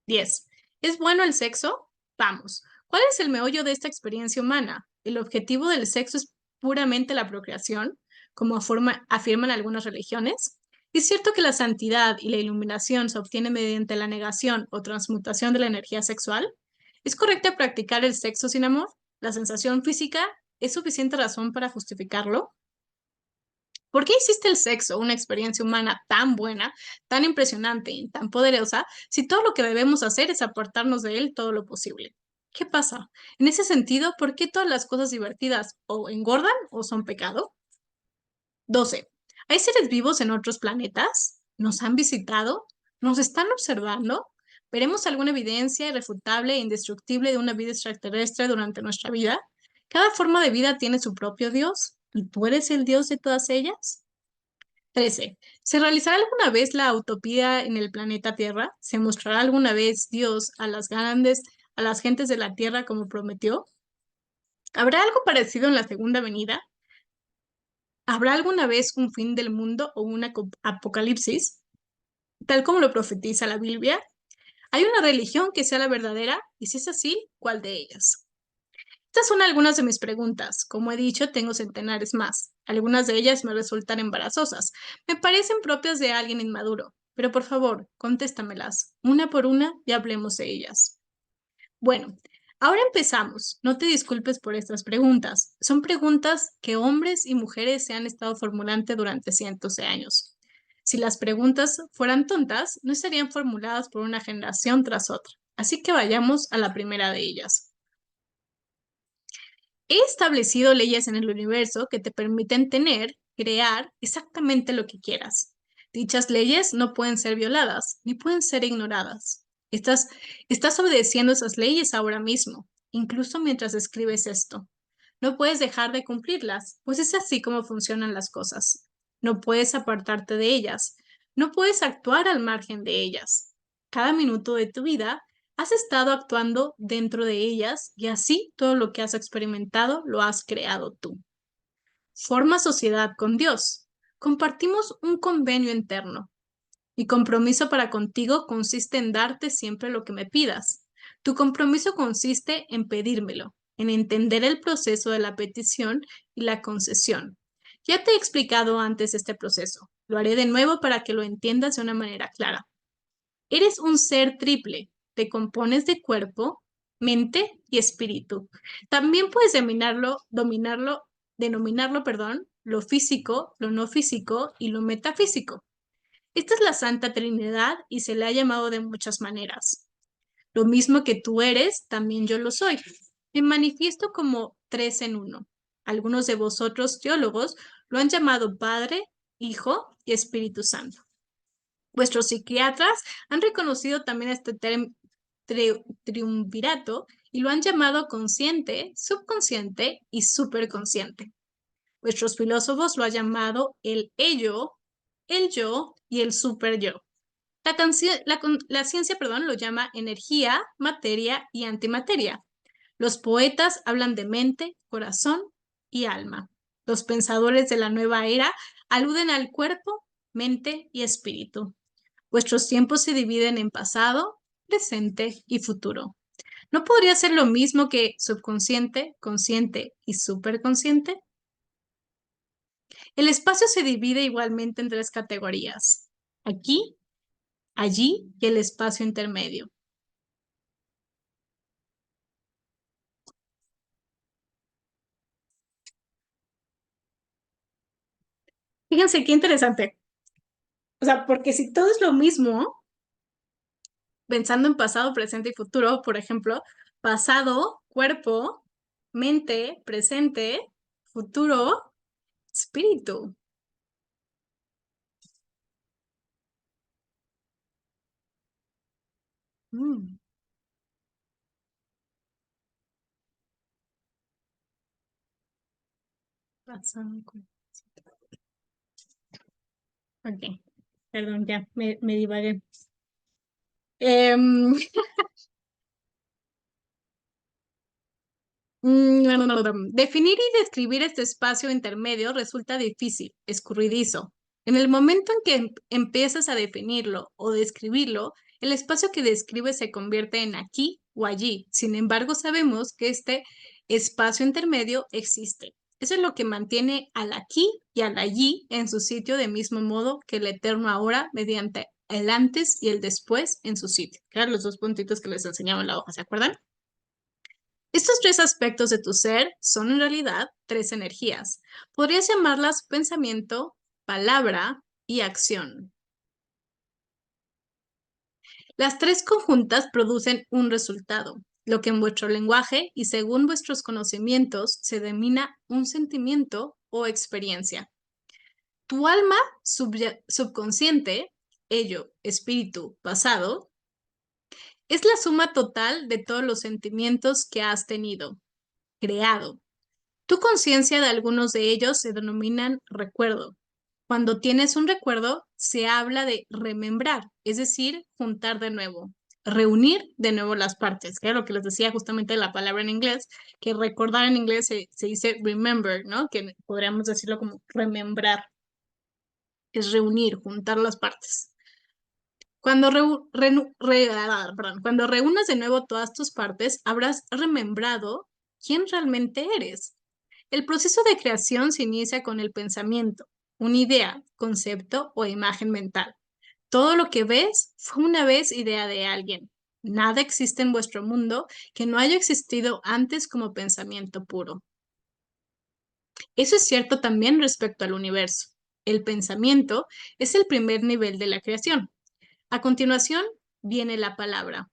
10. ¿Es bueno el sexo? Vamos. ¿Cuál es el meollo de esta experiencia humana? ¿El objetivo del sexo es puramente la procreación, como afirman algunas religiones? ¿Es cierto que la santidad y la iluminación se obtienen mediante la negación o transmutación de la energía sexual? ¿Es correcto practicar el sexo sin amor? ¿La sensación física es suficiente razón para justificarlo? ¿Por qué hiciste el sexo una experiencia humana tan buena, tan impresionante y tan poderosa si todo lo que debemos hacer es apartarnos de él todo lo posible? ¿Qué pasa? En ese sentido, ¿por qué todas las cosas divertidas o engordan o son pecado? 12. ¿Hay seres vivos en otros planetas? ¿Nos han visitado? ¿Nos están observando? ¿Veremos alguna evidencia irrefutable e indestructible de una vida extraterrestre durante nuestra vida? ¿Cada forma de vida tiene su propio Dios? ¿Y tú eres el Dios de todas ellas? 13. ¿Se realizará alguna vez la utopía en el planeta Tierra? ¿Se mostrará alguna vez Dios a las gentes de la Tierra como prometió? ¿Habrá algo parecido en la segunda venida? ¿Habrá alguna vez un fin del mundo o un apocalipsis, tal como lo profetiza la Biblia? ¿Hay una religión que sea la verdadera? Y si es así, ¿cuál de ellas? Estas son algunas de mis preguntas. Como he dicho, tengo centenares más. Algunas de ellas me resultan embarazosas. Me parecen propias de alguien inmaduro. Pero por favor, contéstamelas una por una y hablemos de ellas. Bueno, ahora empezamos. No te disculpes por estas preguntas. Son preguntas que hombres y mujeres se han estado formulando durante cientos de años. Si las preguntas fueran tontas, no estarían formuladas por una generación tras otra. Así que vayamos a la primera de ellas. He establecido leyes en el universo que te permiten crear exactamente lo que quieras. Dichas leyes no pueden ser violadas ni pueden ser ignoradas. Estás obedeciendo esas leyes ahora mismo, incluso mientras escribes esto. No puedes dejar de cumplirlas, pues es así como funcionan las cosas. No puedes apartarte de ellas. No puedes actuar al margen de ellas. Cada minuto de tu vida has estado actuando dentro de ellas y así todo lo que has experimentado lo has creado tú. Forma sociedad con Dios. Compartimos un convenio interno. Mi compromiso para contigo consiste en darte siempre lo que me pidas. Tu compromiso consiste en pedírmelo, en entender el proceso de la petición y la concesión. Ya te he explicado antes este proceso. Lo haré de nuevo para que lo entiendas de una manera clara. Eres un ser triple. Te compones de cuerpo, mente y espíritu. También puedes denominarlo, perdón, lo físico, lo no físico y lo metafísico. Esta es la Santa Trinidad y se le ha llamado de muchas maneras. Lo mismo que tú eres, también yo lo soy. Me manifiesto como tres en uno. Algunos de vosotros teólogos lo han llamado Padre, Hijo y Espíritu Santo. Vuestros psiquiatras han reconocido también este triunvirato y lo han llamado consciente, subconsciente y superconsciente. Vuestros filósofos lo han llamado el ello, el yo y el superyo. La ciencia, perdón, lo llama energía, materia y antimateria. Los poetas hablan de mente, corazón y alma. Los pensadores de la nueva era aluden al cuerpo, mente y espíritu. Vuestros tiempos se dividen en pasado, presente y futuro. ¿No podría ser lo mismo que subconsciente, consciente y superconsciente? El espacio se divide igualmente en tres categorías: aquí, allí y el espacio intermedio. Fíjense qué interesante. O sea, porque si todo es lo mismo, pensando en pasado, presente y futuro, por ejemplo, pasado, cuerpo, mente, presente, futuro, espíritu. Mm, pasado, cuerpo. Ok, perdón, ya, me divagué. Em, no, no, no, no. Definir y describir este espacio intermedio resulta difícil, escurridizo. En el momento en que empiezas a definirlo o describirlo, el espacio que describes se convierte en aquí o allí. Sin embargo, sabemos que este espacio intermedio existe. Eso es lo que mantiene al aquí y al allí en su sitio, de mismo modo que el eterno ahora mediante el antes y el después en su sitio. Claro, los dos puntitos que les enseñaba en la hoja, ¿se acuerdan? Estos tres aspectos de tu ser son en realidad tres energías. Podrías llamarlas pensamiento, palabra y acción. Las tres conjuntas producen un resultado, lo que en vuestro lenguaje y según vuestros conocimientos se denomina un sentimiento o experiencia. Tu alma subconsciente, ello, espíritu, pasado, es la suma total de todos los sentimientos que has tenido, creado. Tu conciencia de algunos de ellos se denominan recuerdo. Cuando tienes un recuerdo, se habla de remembrar, es decir, juntar de nuevo, reunir de nuevo las partes, que era lo que les decía justamente la palabra en inglés, que recordar en inglés se dice remember, ¿no? Que podríamos decirlo como remembrar, es reunir, juntar las partes. Cuando, perdón, cuando reúnas de nuevo todas tus partes, habrás remembrado quién realmente eres. El proceso de creación se inicia con el pensamiento, una idea, concepto o imagen mental. Todo lo que ves fue una vez idea de alguien. Nada existe en vuestro mundo que no haya existido antes como pensamiento puro. Eso es cierto también respecto al universo. El pensamiento es el primer nivel de la creación. A continuación viene la palabra.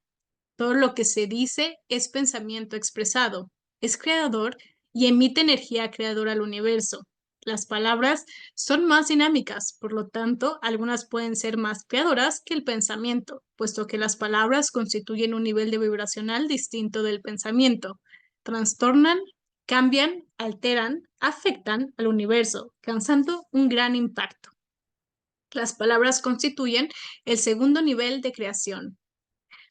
Todo lo que se dice es pensamiento expresado, es creador y emite energía creadora al universo. Las palabras son más dinámicas, por lo tanto, algunas pueden ser más creadoras que el pensamiento, puesto que las palabras constituyen un nivel de vibracional distinto del pensamiento. Trastornan, cambian, alteran, afectan al universo, causando un gran impacto. Las palabras constituyen el segundo nivel de creación.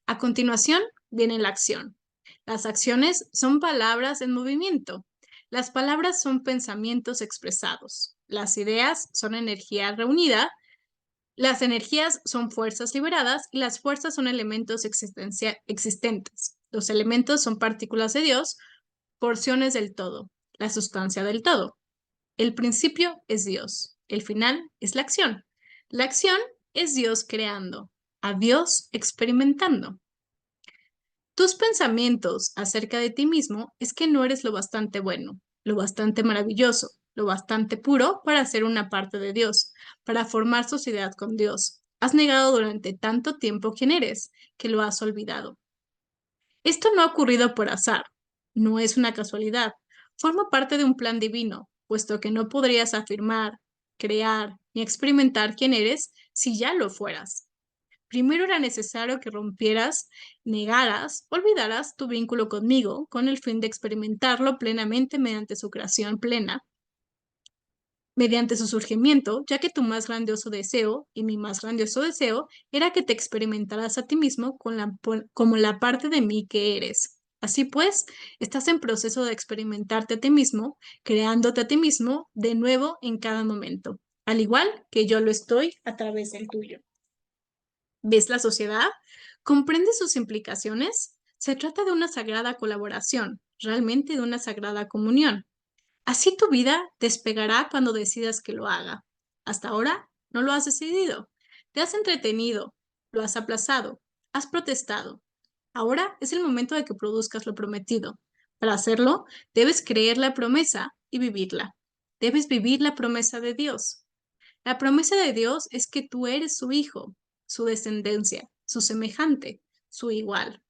A continuación viene la acción. Las acciones son palabras en movimiento. Las palabras son pensamientos expresados. Las ideas son energía reunida. Las energías son fuerzas liberadas y las fuerzas son elementos existentes. Los elementos son partículas de Dios, porciones del todo, la sustancia del todo. El principio es Dios. El final es la acción. La acción es Dios creando, a Dios experimentando. Tus pensamientos acerca de ti mismo es que no eres lo bastante bueno, lo bastante maravilloso, lo bastante puro para ser una parte de Dios, para formar sociedad con Dios. Has negado durante tanto tiempo quién eres, que lo has olvidado. Esto no ha ocurrido por azar, no es una casualidad, forma parte de un plan divino, puesto que no podrías afirmar, crear ni experimentar quién eres si ya lo fueras. Primero era necesario que rompieras, negaras, olvidaras tu vínculo conmigo con el fin de experimentarlo plenamente mediante su creación plena, mediante su surgimiento, ya que tu más grandioso deseo y mi más grandioso deseo era que te experimentaras a ti mismo como la parte de mí que eres. Así pues, estás en proceso de experimentarte a ti mismo, creándote a ti mismo de nuevo en cada momento. al igual que yo lo estoy a través del tuyo. ¿Ves la sociedad? ¿Comprendes sus implicaciones? Se trata de una sagrada colaboración, realmente de una sagrada comunión. Así tu vida despegará cuando decidas que lo haga. Hasta ahora no lo has decidido. Te has entretenido, lo has aplazado, has protestado. Ahora es el momento de que produzcas lo prometido. Para hacerlo, debes creer la promesa y vivirla. Debes vivir la promesa de Dios. La promesa de Dios es que tú eres su hijo, su descendencia, su semejante, su igual.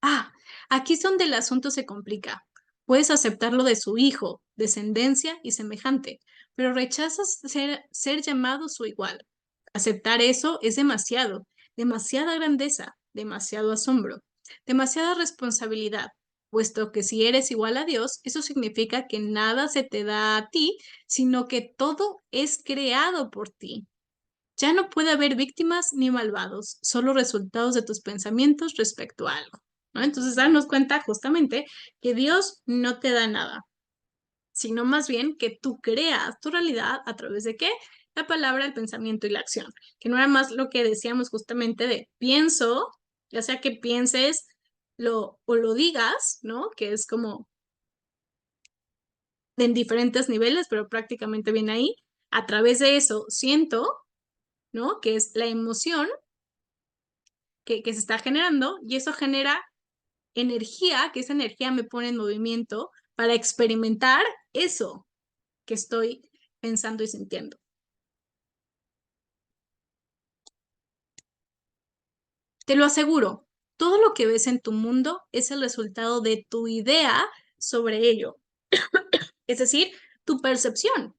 Ah, aquí es donde el asunto se complica. Puedes aceptarlo de su hijo, descendencia y semejante, pero rechazas ser llamado su igual. Aceptar eso es demasiado, demasiada grandeza, demasiado asombro, demasiada responsabilidad, puesto que si eres igual a Dios, eso significa que nada se te da a ti, sino que todo es creado por ti. Ya no puede haber víctimas ni malvados, solo resultados de tus pensamientos respecto a algo, ¿no? Entonces, darnos cuenta justamente que Dios no te da nada, sino más bien que tú creas tu realidad a través de qué? La palabra, el pensamiento y la acción. Que no era más lo que decíamos justamente de pienso, ya sea que pienses o lo digas, ¿no? Que es como en diferentes niveles, pero prácticamente viene ahí. A través de eso siento, ¿no? Que es la emoción que se está generando y eso genera energía, que esa energía me pone en movimiento para experimentar eso que estoy pensando y sintiendo. Te lo aseguro, todo lo que ves en tu mundo es el resultado de tu idea sobre ello, es decir, tu percepción.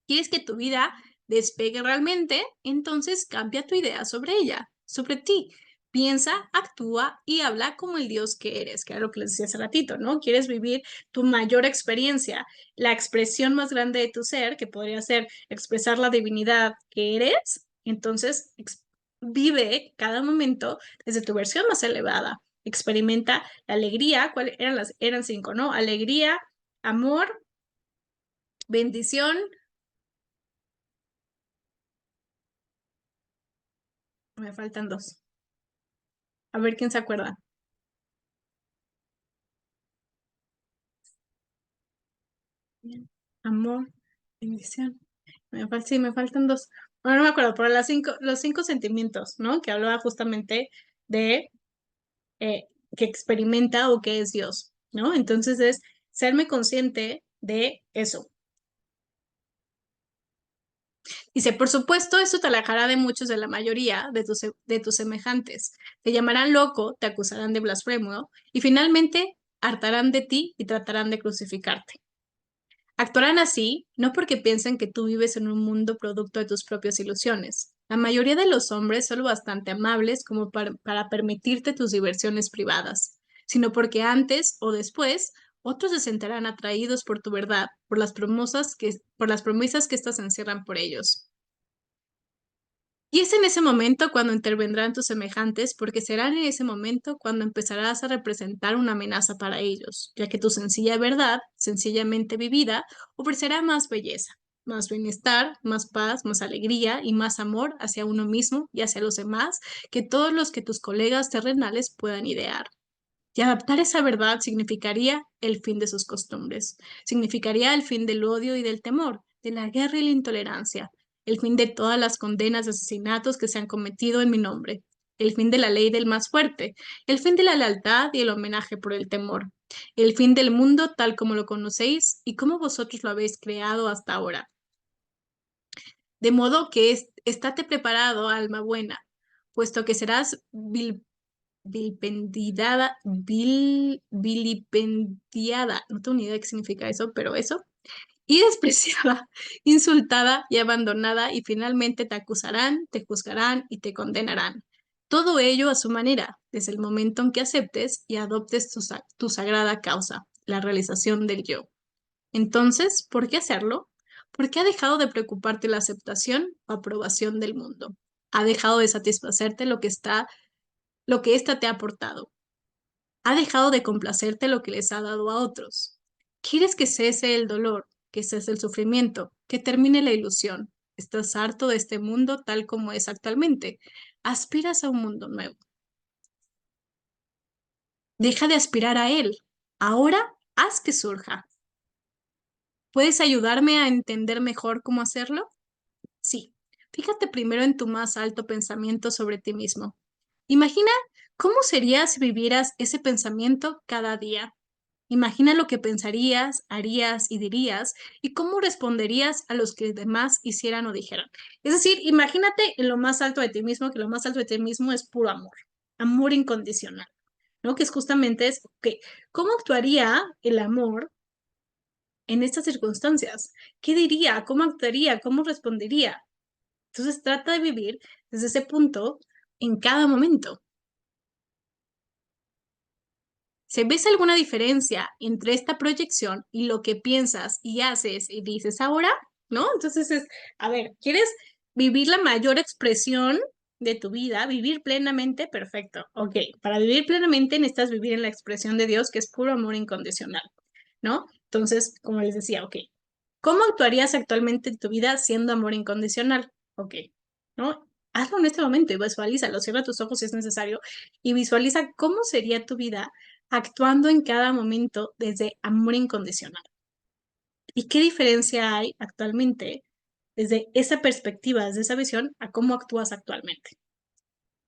¿Quieres que tu vida despegue realmente? Entonces cambia tu idea sobre ella, sobre ti. Piensa, actúa y habla como el Dios que eres, que era lo que les decía hace ratito, ¿no? ¿Quieres vivir tu mayor experiencia, la expresión más grande de tu ser, que podría ser expresar la divinidad que eres? Entonces, vive cada momento desde tu versión más elevada. Experimenta la alegría, ¿cuáles eran las? Eran cinco, ¿no? Alegría, amor, bendición. Me faltan dos. A ver quién se acuerda. Bien. Amor, bendición. Sí, me faltan dos. Bueno, no me acuerdo, pero los cinco sentimientos, ¿no? Que hablaba justamente de eh, que experimenta o que es Dios, ¿no? Entonces es serme consciente de eso. Dice, por supuesto, esto te alejará de muchos de la mayoría de tus semejantes. Te llamarán loco, te acusarán de blasfemo y finalmente hartarán de ti y tratarán de crucificarte. Actuarán así no porque piensen que tú vives en un mundo producto de tus propias ilusiones. La mayoría de los hombres son lo bastante amables como para permitirte tus diversiones privadas, sino porque antes o después otros se sentirán atraídos por tu verdad, por las promesas que éstas encierran por ellos. Y es en ese momento cuando intervendrán tus semejantes, porque será en ese momento cuando empezarás a representar una amenaza para ellos, ya que tu sencilla verdad, sencillamente vivida, ofrecerá más belleza, más bienestar, más paz, más alegría y más amor hacia uno mismo y hacia los demás que todos los que tus colegas terrenales puedan idear. Y adaptar esa verdad significaría el fin de sus costumbres, significaría el fin del odio y del temor, de la guerra y la intolerancia, el fin de todas las condenas de asesinatos que se han cometido en mi nombre, el fin de la ley del más fuerte, el fin de la lealtad y el homenaje por el temor, el fin del mundo tal como lo conocéis y como vosotros lo habéis creado hasta ahora. De modo que estate preparado, alma buena, puesto que serás vilipendiada, no tengo ni idea de qué significa eso, pero eso, y despreciada, insultada y abandonada, y finalmente te acusarán, te juzgarán y te condenarán. Todo ello a su manera, desde el momento en que aceptes y adoptes tu sagrada causa, la realización del yo. Entonces, ¿por qué hacerlo? Porque ha dejado de preocuparte la aceptación o aprobación del mundo. Ha dejado de satisfacerte lo que ésta te ha aportado. Ha dejado de complacerte lo que les ha dado a otros. Quieres que cese el dolor, que cese el sufrimiento, que termine la ilusión. Estás harto de este mundo tal como es actualmente. Aspiras a un mundo nuevo. Deja de aspirar a él. Ahora haz que surja. ¿Puedes ayudarme a entender mejor cómo hacerlo? Sí. Fíjate primero en tu más alto pensamiento sobre ti mismo. Imagina cómo sería si vivieras ese pensamiento cada día. Imagina lo que pensarías, harías y dirías y cómo responderías a los que demás hicieran o dijeran. Es decir, imagínate en lo más alto de ti mismo, que lo más alto de ti mismo es puro amor, amor incondicional, ¿no? Que es justamente es, ok, ¿cómo actuaría el amor en estas circunstancias? ¿Qué diría? ¿Cómo actuaría? ¿Cómo respondería? Entonces trata de vivir desde ese punto en cada momento. Si ves alguna diferencia entre esta proyección y lo que piensas y haces y dices ahora, ¿no? Entonces es, a ver, ¿quieres vivir la mayor expresión de tu vida, vivir plenamente? Perfecto. Ok, para vivir plenamente necesitas vivir en la expresión de Dios, que es puro amor incondicional, ¿no? Entonces, como les decía, ok, ¿cómo actuarías actualmente en tu vida siendo amor incondicional? Ok, ¿no? Hazlo en este momento y visualízalo, cierra tus ojos si es necesario y visualiza cómo sería tu vida actuando en cada momento desde amor incondicional. ¿Y qué diferencia hay actualmente desde esa perspectiva, desde esa visión, a cómo actúas actualmente?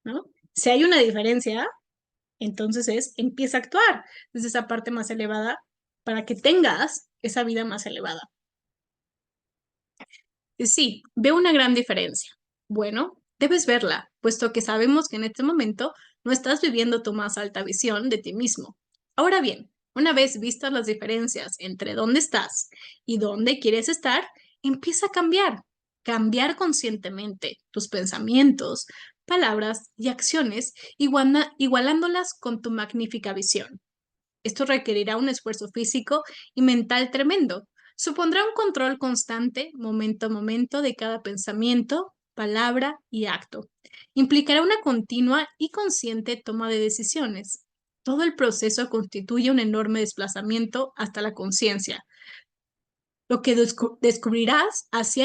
¿No? Si hay una diferencia, entonces empieza a actuar desde esa parte más elevada para que tengas esa vida más elevada. Sí, veo una gran diferencia. Bueno, debes verla, puesto que sabemos que en este momento no estás viviendo tu más alta visión de ti mismo. Ahora bien, una vez vistas las diferencias entre dónde estás y dónde quieres estar, empieza a cambiar. Cambiar conscientemente tus pensamientos, palabras y acciones, igualándolas con tu magnífica visión. Esto requerirá un esfuerzo físico y mental tremendo. Supondrá un control constante, momento a momento, de cada pensamiento, palabra y acto. Implicará una continua y consciente toma de decisiones. Todo el proceso constituye un enorme desplazamiento hasta la conciencia, lo que descubrirás, así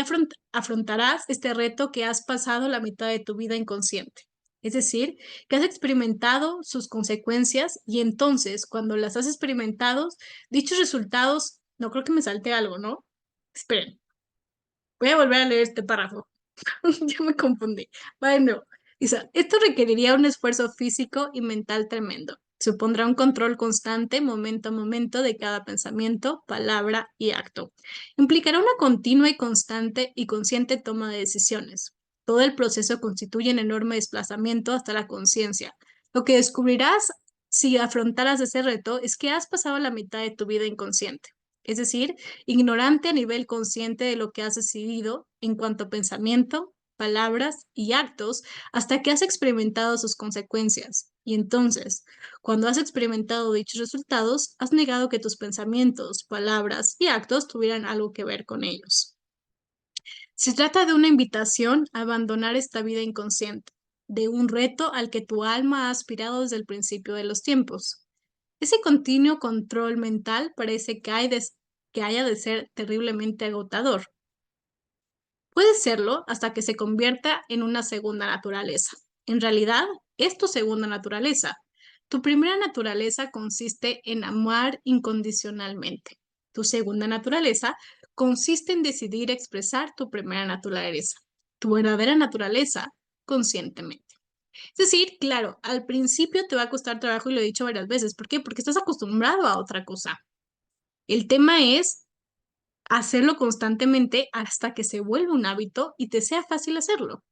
afrontarás este reto que has pasado la mitad de tu vida inconsciente. Es decir, que has experimentado sus consecuencias y entonces, cuando las has experimentado, dichos resultados, no creo que me salte algo, ¿no? Esperen, voy a volver a leer este párrafo. Ya me confundí. Bueno, dice, esto requeriría un esfuerzo físico y mental tremendo. Supondrá un control constante, momento a momento, de cada pensamiento, palabra y acto. Implicará una continua y constante y consciente toma de decisiones. Todo el proceso constituye un enorme desplazamiento hasta la conciencia. Lo que descubrirás si afrontaras ese reto es que has pasado la mitad de tu vida inconsciente, es decir, ignorante a nivel consciente de lo que has decidido en cuanto a pensamiento, palabras y actos hasta que has experimentado sus consecuencias. Y entonces, cuando has experimentado dichos resultados, has negado que tus pensamientos, palabras y actos tuvieran algo que ver con ellos. Se trata de una invitación a abandonar esta vida inconsciente, de un reto al que tu alma ha aspirado desde el principio de los tiempos. Ese continuo control mental parece que haya de ser terriblemente agotador. Puede serlo hasta que se convierta en una segunda naturaleza. En realidad, es tu segunda naturaleza. Tu primera naturaleza consiste en amar incondicionalmente. Tu segunda naturaleza consiste en decidir expresar tu primera naturaleza, tu verdadera naturaleza, conscientemente. Es decir, claro, al principio te va a costar trabajo y lo he dicho varias veces. ¿Por qué? Porque estás acostumbrado a otra cosa. El tema es hacerlo constantemente hasta que se vuelva un hábito y te sea fácil hacerlo.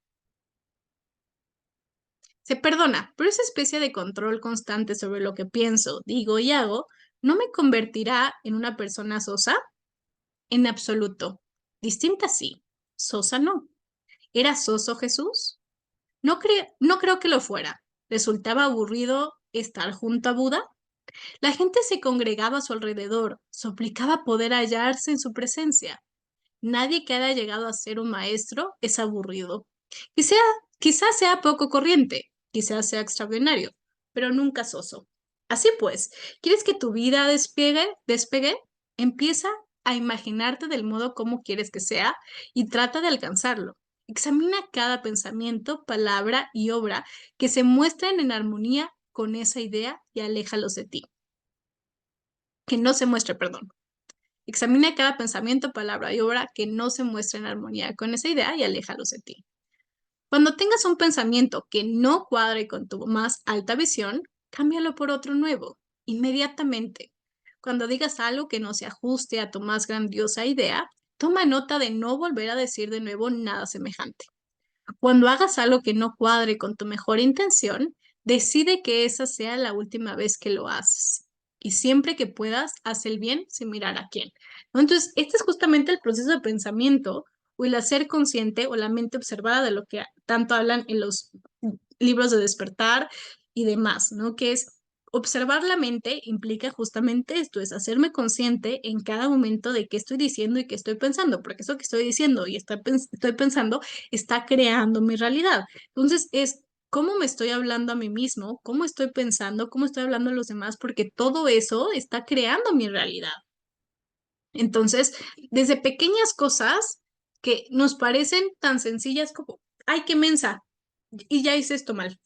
Se perdona, pero esa especie de control constante sobre lo que pienso, digo y hago no me convertirá en una persona sosa en absoluto. Distinta sí, sosa no. ¿Era soso Jesús? No creo que lo fuera. ¿Resultaba aburrido estar junto a Buda? La gente se congregaba a su alrededor, suplicaba poder hallarse en su presencia. Nadie que haya llegado a ser un maestro es aburrido. Quizá, quizás sea poco corriente, quizás sea extraordinario, pero nunca soso. Así pues, ¿quieres que tu vida despegue? ¿Despegue? Empieza a imaginarte del modo como quieres que sea y trata de alcanzarlo. Examina cada pensamiento, palabra y obra que se muestren en armonía con esa idea y aléjalos de ti. Que no se muestre, perdón. Examina cada pensamiento, palabra y obra que no se muestre en armonía con esa idea y aléjalos de ti. Cuando tengas un pensamiento que no cuadre con tu más alta visión, cámbialo por otro nuevo, inmediatamente. Cuando digas algo que no se ajuste a tu más grandiosa idea, toma nota de no volver a decir de nuevo nada semejante. Cuando hagas algo que no cuadre con tu mejor intención, decide que esa sea la última vez que lo haces. Y siempre que puedas, haz el bien sin mirar a quién, ¿no? Entonces, este es justamente el proceso de pensamiento o el hacer consciente o la mente observada de lo que tanto hablan en los libros de despertar y demás, ¿no? Que es observar la mente implica justamente esto, es hacerme consciente en cada momento de qué estoy diciendo y qué estoy pensando, porque eso que estoy diciendo y estoy pensando está creando mi realidad. Entonces es cómo me estoy hablando a mí mismo, cómo estoy pensando, cómo estoy hablando a los demás, porque todo eso está creando mi realidad. Entonces, desde pequeñas cosas que nos parecen tan sencillas como, ay, qué mensa, y ya hice esto mal.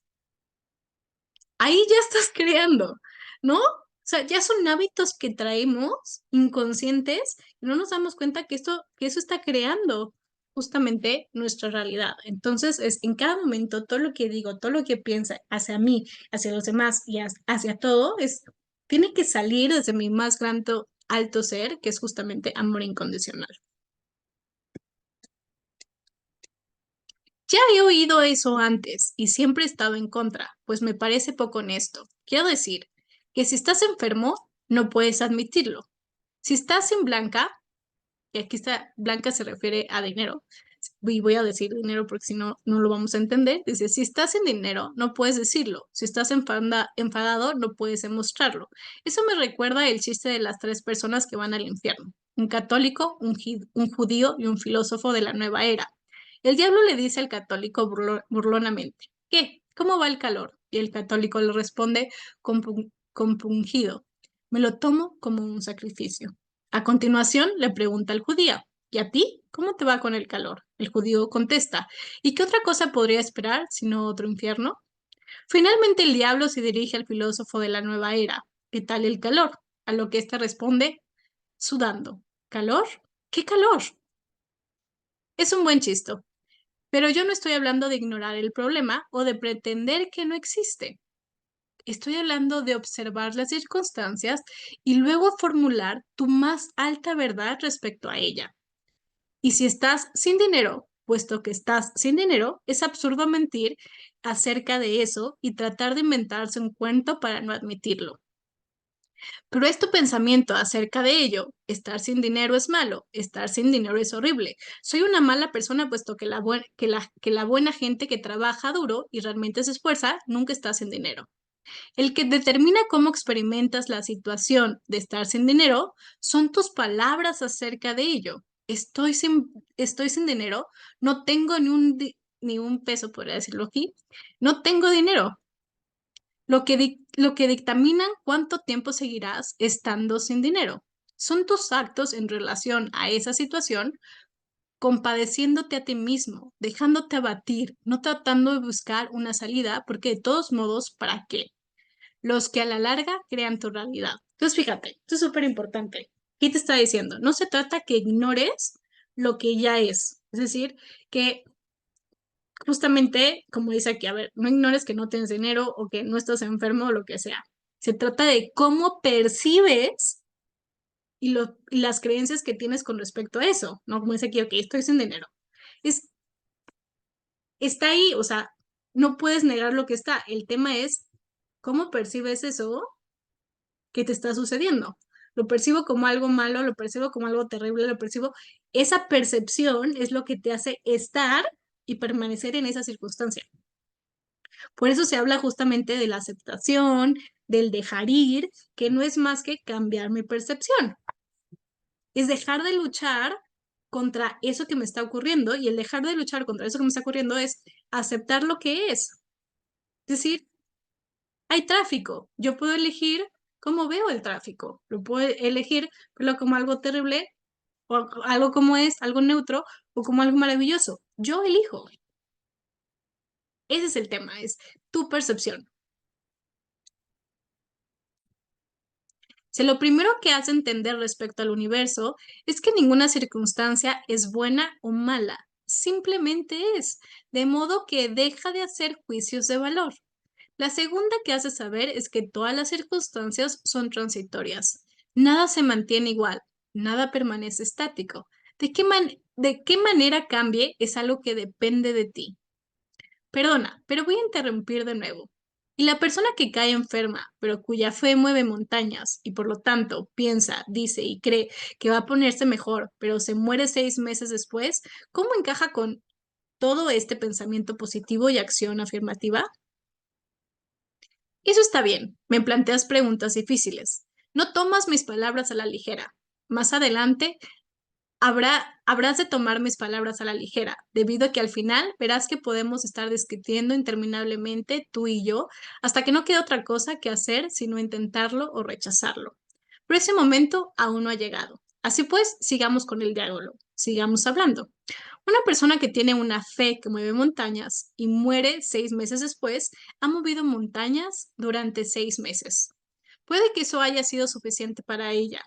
Ahí ya estás creando, ¿no? O sea, ya son hábitos que traemos inconscientes y no nos damos cuenta que eso está creando justamente nuestra realidad. Entonces, es en cada momento todo lo que digo, todo lo que piensa hacia mí, hacia los demás y hacia todo, tiene que salir desde mi más grande alto ser, que es justamente amor incondicional. Ya he oído eso antes y siempre he estado en contra, pues me parece poco honesto. Quiero decir que si estás enfermo, no puedes admitirlo. Si estás sin blanca, y aquí está, blanca se refiere a dinero, y voy a decir dinero porque si no, no lo vamos a entender. Dice, si estás sin dinero, no puedes decirlo. Si estás enfadado, no puedes demostrarlo. Eso me recuerda el chiste de las tres personas que van al infierno. Un católico, un judío y un filósofo de la nueva era. El diablo le dice al católico burlonamente, ¿qué? ¿Cómo va el calor? Y el católico le responde compungido, me lo tomo como un sacrificio. A continuación le pregunta al judío, ¿y a ti? ¿Cómo te va con el calor? El judío contesta, ¿y qué otra cosa podría esperar sino otro infierno? Finalmente el diablo se dirige al filósofo de la nueva era, ¿qué tal el calor? A lo que éste responde, sudando. ¿Calor? ¿Qué calor? Es un buen chiste. Pero yo no estoy hablando de ignorar el problema o de pretender que no existe. Estoy hablando de observar las circunstancias y luego formular tu más alta verdad respecto a ella. Y si estás sin dinero, puesto que estás sin dinero, es absurdo mentir acerca de eso y tratar de inventarse un cuento para no admitirlo. Pero es tu pensamiento acerca de ello. Estar sin dinero es malo, estar sin dinero es horrible. Soy una mala persona puesto que que la buena gente que trabaja duro y realmente se esfuerza nunca está sin dinero. El que determina cómo experimentas la situación de estar sin dinero son tus palabras acerca de ello. Estoy sin dinero, no tengo ni un peso, podría decirlo aquí, no tengo dinero. Lo que dictaminan cuánto tiempo seguirás estando sin dinero. Son tus actos en relación a esa situación, compadeciéndote a ti mismo, dejándote abatir, no tratando de buscar una salida, porque de todos modos, ¿para qué? Los que a la larga crean tu realidad. Entonces, fíjate, esto es súper importante. ¿Qué te está diciendo? No se trata que ignores lo que ya es decir, que justamente, como dice aquí, a ver, no ignores que no tienes dinero o que no estás enfermo o lo que sea. Se trata de cómo percibes y las creencias que tienes con respecto a eso, ¿no? Como dice aquí, ok, estoy sin dinero. Es, está ahí, o sea, no puedes negar lo que está. El tema es cómo percibes eso que te está sucediendo. Lo percibo como algo malo, lo percibo como algo terrible, lo percibo. Esa percepción es lo que te hace estar y permanecer en esa circunstancia. Por eso se habla justamente de la aceptación, del dejar ir, que no es más que cambiar mi percepción. Es dejar de luchar contra eso que me está ocurriendo y el dejar de luchar contra eso que me está ocurriendo es aceptar lo que es. Es decir, hay tráfico, yo puedo elegir cómo veo el tráfico, lo puedo elegir verlo como algo terrible o algo como es, algo neutro, o como algo maravilloso. Yo elijo. Ese es el tema, es tu percepción. Si lo primero que hace entender respecto al universo es que ninguna circunstancia es buena o mala, simplemente es, de modo que deja de hacer juicios de valor. La segunda que hace saber es que todas las circunstancias son transitorias. Nada se mantiene igual, nada permanece estático. De qué manera cambie es algo que depende de ti. Perdona, pero voy a interrumpir de nuevo. Y la persona que cae enferma, pero cuya fe mueve montañas y por lo tanto piensa, dice y cree que va a ponerse mejor, pero se muere 6 meses después, ¿cómo encaja con todo este pensamiento positivo y acción afirmativa? Eso está bien, me planteas preguntas difíciles. No tomas mis palabras a la ligera. Más adelante habrás de tomar mis palabras a la ligera, debido a que al final verás que podemos estar discutiendo interminablemente tú y yo hasta que no quede otra cosa que hacer sino intentarlo o rechazarlo. Pero ese momento aún no ha llegado. Así pues, sigamos con el diálogo, sigamos hablando. Una persona que tiene una fe que mueve montañas y muere 6 meses después, ha movido montañas durante 6 meses. Puede que eso haya sido suficiente para ella,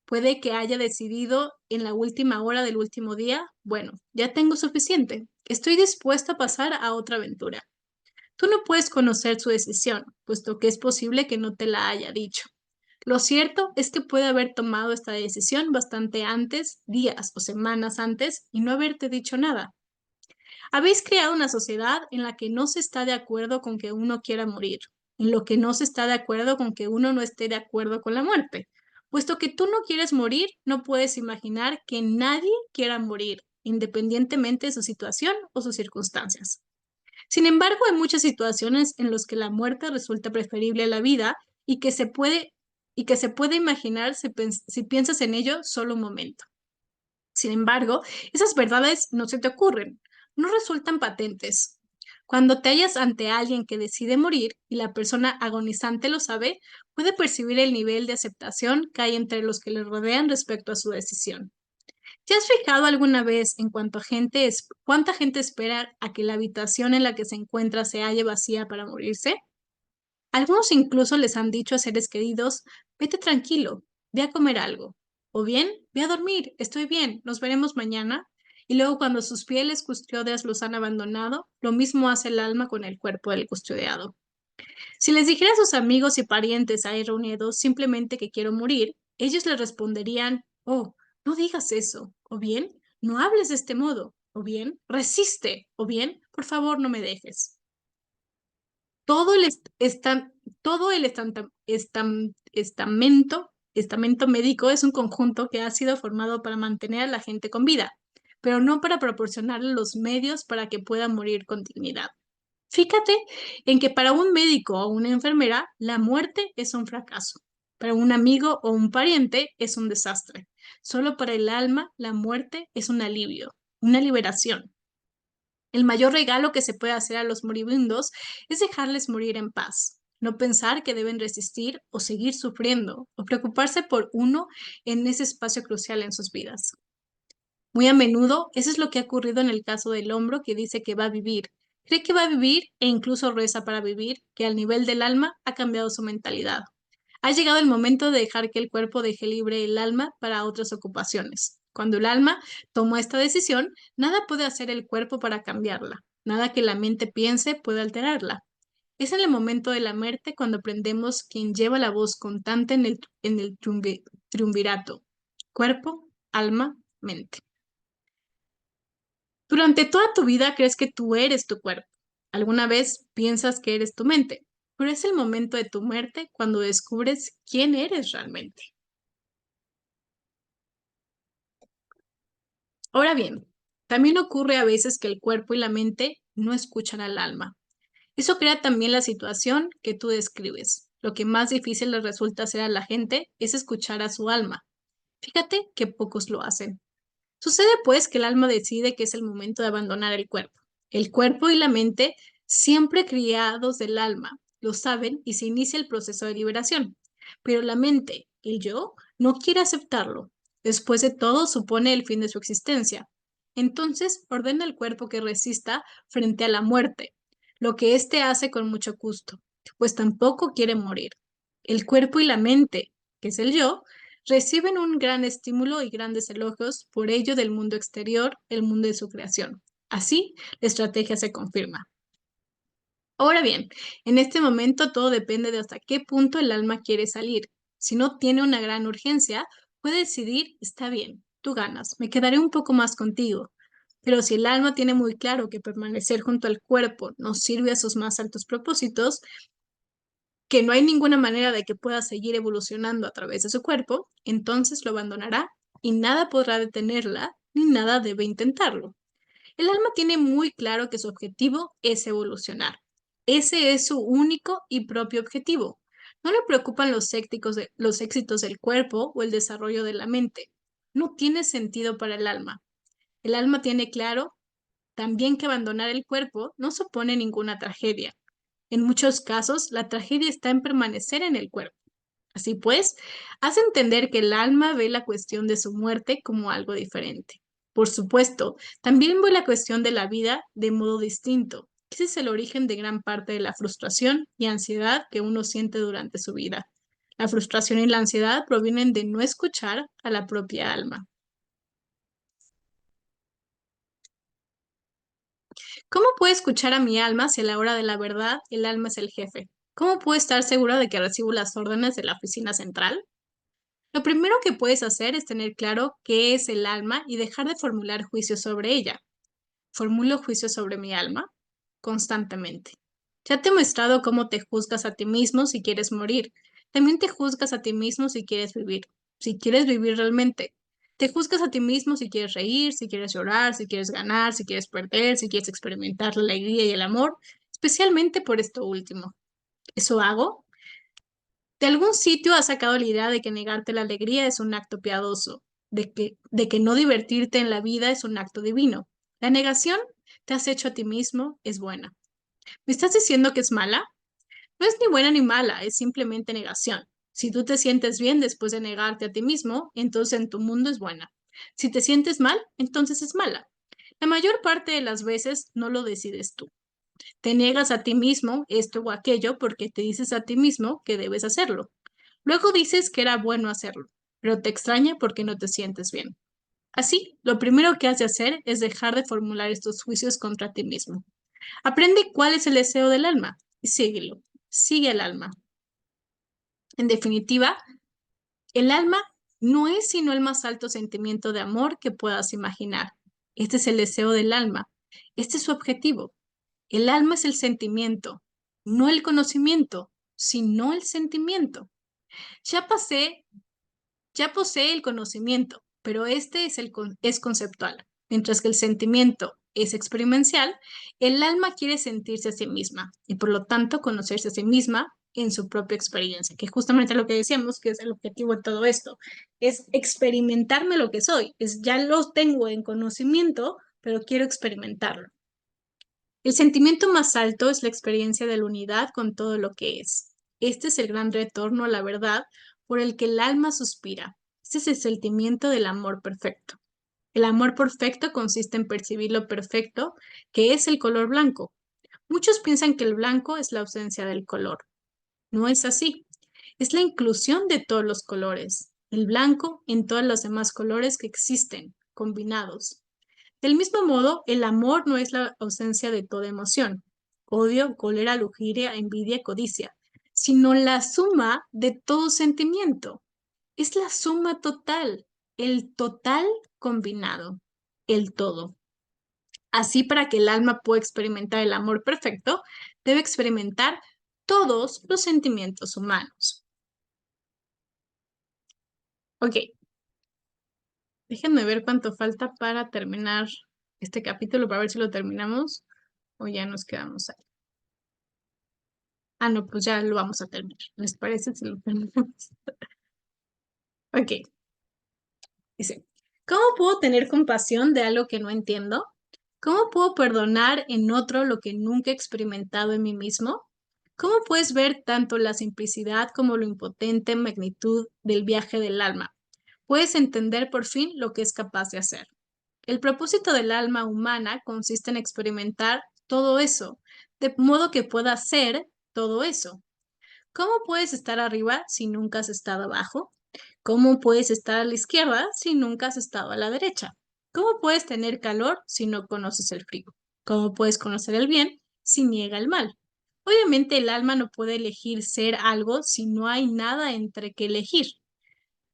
puede que haya decidido en la última hora del último día, bueno, ya tengo suficiente, estoy dispuesta a pasar a otra aventura. Tú no puedes conocer su decisión, puesto que es posible que no te la haya dicho. Lo cierto es que puede haber tomado esta decisión bastante antes, días o semanas antes, y no haberte dicho nada. Habéis creado una sociedad en la que no se está de acuerdo con que uno quiera morir, en lo que no se está de acuerdo con que uno no esté de acuerdo con la muerte. Puesto que tú no quieres morir, no puedes imaginar que nadie quiera morir, independientemente de su situación o sus circunstancias. Sin embargo, hay muchas situaciones en las que la muerte resulta preferible a la vida y que se puede imaginar si piensas en ello solo un momento. Sin embargo, esas verdades no se te ocurren, no resultan patentes. Cuando te hallas ante alguien que decide morir y la persona agonizante lo sabe, puede percibir el nivel de aceptación que hay entre los que le rodean respecto a su decisión. ¿Te has fijado alguna vez en cuánta gente espera a que la habitación en la que se encuentra se halle vacía para morirse? Algunos incluso les han dicho a seres queridos, vete tranquilo, ve a comer algo. O bien, ve a dormir, estoy bien, nos veremos mañana. Y luego cuando sus fieles custodias los han abandonado, lo mismo hace el alma con el cuerpo del custodiado. Si les dijera a sus amigos y parientes ahí reunidos simplemente que quiero morir, ellos le responderían, oh, no digas eso, o bien, no hables de este modo, o bien, resiste, o bien, por favor, no me dejes. Todo el, est- estam- todo el estamento médico es un conjunto que ha sido formado para mantener a la gente con vida, pero no para proporcionarle los medios para que pueda morir con dignidad. Fíjate en que para un médico o una enfermera, la muerte es un fracaso. Para un amigo o un pariente es un desastre. Solo para el alma, la muerte es un alivio, una liberación. El mayor regalo que se puede hacer a los moribundos es dejarles morir en paz, no pensar que deben resistir o seguir sufriendo o preocuparse por uno en ese espacio crucial en sus vidas. Muy a menudo, eso es lo que ha ocurrido en el caso del hombro que dice que va a vivir, cree que va a vivir e incluso reza para vivir, que al nivel del alma ha cambiado su mentalidad. Ha llegado el momento de dejar que el cuerpo deje libre el alma para otras ocupaciones. Cuando el alma toma esta decisión, nada puede hacer el cuerpo para cambiarla, nada que la mente piense puede alterarla. Es en el momento de la muerte cuando aprendemos quién lleva la voz constante en el triunvirato, cuerpo, alma, mente. Durante toda tu vida crees que tú eres tu cuerpo. Alguna vez piensas que eres tu mente, pero es el momento de tu muerte cuando descubres quién eres realmente. Ahora bien, también ocurre a veces que el cuerpo y la mente no escuchan al alma. Eso crea también la situación que tú describes. Lo que más difícil le resulta hacer a la gente es escuchar a su alma. Fíjate que pocos lo hacen. Sucede pues que el alma decide que es el momento de abandonar el cuerpo. El cuerpo y la mente, siempre criados del alma, lo saben y se inicia el proceso de liberación. Pero la mente, el yo, no quiere aceptarlo. Después de todo, supone el fin de su existencia. Entonces, ordena al cuerpo que resista frente a la muerte, lo que éste hace con mucho gusto, pues tampoco quiere morir. El cuerpo y la mente, que es el yo, reciben un gran estímulo y grandes elogios por ello del mundo exterior, el mundo de su creación. Así, la estrategia se confirma. Ahora bien, en este momento todo depende de hasta qué punto el alma quiere salir. Si no tiene una gran urgencia, puede decidir, está bien, tú ganas, me quedaré un poco más contigo. Pero si el alma tiene muy claro que permanecer junto al cuerpo no sirve a sus más altos propósitos, que no hay ninguna manera de que pueda seguir evolucionando a través de su cuerpo, entonces lo abandonará y nada podrá detenerla, ni nada debe intentarlo. El alma tiene muy claro que su objetivo es evolucionar. Ese es su único y propio objetivo. No le preocupan los éxitos del cuerpo o el desarrollo de la mente. No tiene sentido para el alma. El alma tiene claro también que abandonar el cuerpo no supone ninguna tragedia. En muchos casos, la tragedia está en permanecer en el cuerpo. Así pues, hace entender que el alma ve la cuestión de su muerte como algo diferente. Por supuesto, también ve la cuestión de la vida de modo distinto. Ese es el origen de gran parte de la frustración y ansiedad que uno siente durante su vida. La frustración y la ansiedad provienen de no escuchar a la propia alma. ¿Cómo puedo escuchar a mi alma si a la hora de la verdad el alma es el jefe? ¿Cómo puedo estar segura de que recibo las órdenes de la oficina central? Lo primero que puedes hacer es tener claro qué es el alma y dejar de formular juicios sobre ella. ¿Formulo juicios sobre mi alma? Constantemente. Ya te he mostrado cómo te juzgas a ti mismo si quieres morir. También te juzgas a ti mismo si quieres vivir realmente. Te juzgas a ti mismo si quieres reír, si quieres llorar, si quieres ganar, si quieres perder, si quieres experimentar la alegría y el amor, especialmente por esto último. ¿Eso hago? De algún sitio has sacado la idea de que negarte la alegría es un acto piadoso, de que no divertirte en la vida es un acto divino. La negación te has hecho a ti mismo es buena. ¿Me estás diciendo que es mala? No es ni buena ni mala, es simplemente negación. Si tú te sientes bien después de negarte a ti mismo, entonces en tu mundo es buena. Si te sientes mal, entonces es mala. La mayor parte de las veces no lo decides tú. Te niegas a ti mismo esto o aquello porque te dices a ti mismo que debes hacerlo. Luego dices que era bueno hacerlo, pero te extraña porque no te sientes bien. Así, lo primero que has de hacer es dejar de formular estos juicios contra ti mismo. Aprende cuál es el deseo del alma y síguelo. Sigue el alma. En definitiva, el alma no es sino el más alto sentimiento de amor que puedas imaginar. Este es el deseo del alma. Este es su objetivo. El alma es el sentimiento, no el conocimiento, sino el sentimiento. Ya pasé Ya posee el conocimiento, pero este es conceptual. Mientras que el sentimiento es experiencial, el alma quiere sentirse a sí misma y por lo tanto conocerse a sí misma en su propia experiencia, que justamente lo que decíamos que es el objetivo de todo esto, es experimentarme lo que soy, es ya lo tengo en conocimiento, pero quiero experimentarlo. El sentimiento más alto es la experiencia de la unidad con todo lo que es. Este es el gran retorno a la verdad por el que el alma suspira. Este es el sentimiento del amor perfecto. El amor perfecto consiste en percibir lo perfecto, que es el color blanco. Muchos piensan que el blanco es la ausencia del color. No es así. Es la inclusión de todos los colores. El blanco en todos los demás colores que existen, combinados. Del mismo modo, el amor no es la ausencia de toda emoción, odio, cólera, lujuria, envidia, codicia, sino la suma de todo sentimiento. Es la suma total, el total combinado, el todo. Así, para que el alma pueda experimentar el amor perfecto, debe experimentar todos los sentimientos humanos. Ok, déjenme ver cuánto falta para terminar este capítulo, para ver si lo terminamos o ya nos quedamos ahí. Ah, no, pues ya lo vamos a terminar. ¿Les parece si lo terminamos? Ok, dice, ¿cómo puedo tener compasión de algo que no entiendo? ¿Cómo puedo perdonar en otro lo que nunca he experimentado en mí mismo? ¿Cómo puedes ver tanto la simplicidad como lo impotente magnitud del viaje del alma? puedes entender por fin lo que es capaz de hacer. El propósito del alma humana consiste en experimentar todo eso, de modo que pueda hacer todo eso. ¿Cómo puedes estar arriba si nunca has estado abajo? ¿Cómo puedes estar a la izquierda si nunca has estado a la derecha? ¿Cómo puedes tener calor si no conoces el frío? ¿Cómo puedes conocer el bien si niega el mal? Obviamente el alma no puede elegir ser algo si no hay nada entre que elegir.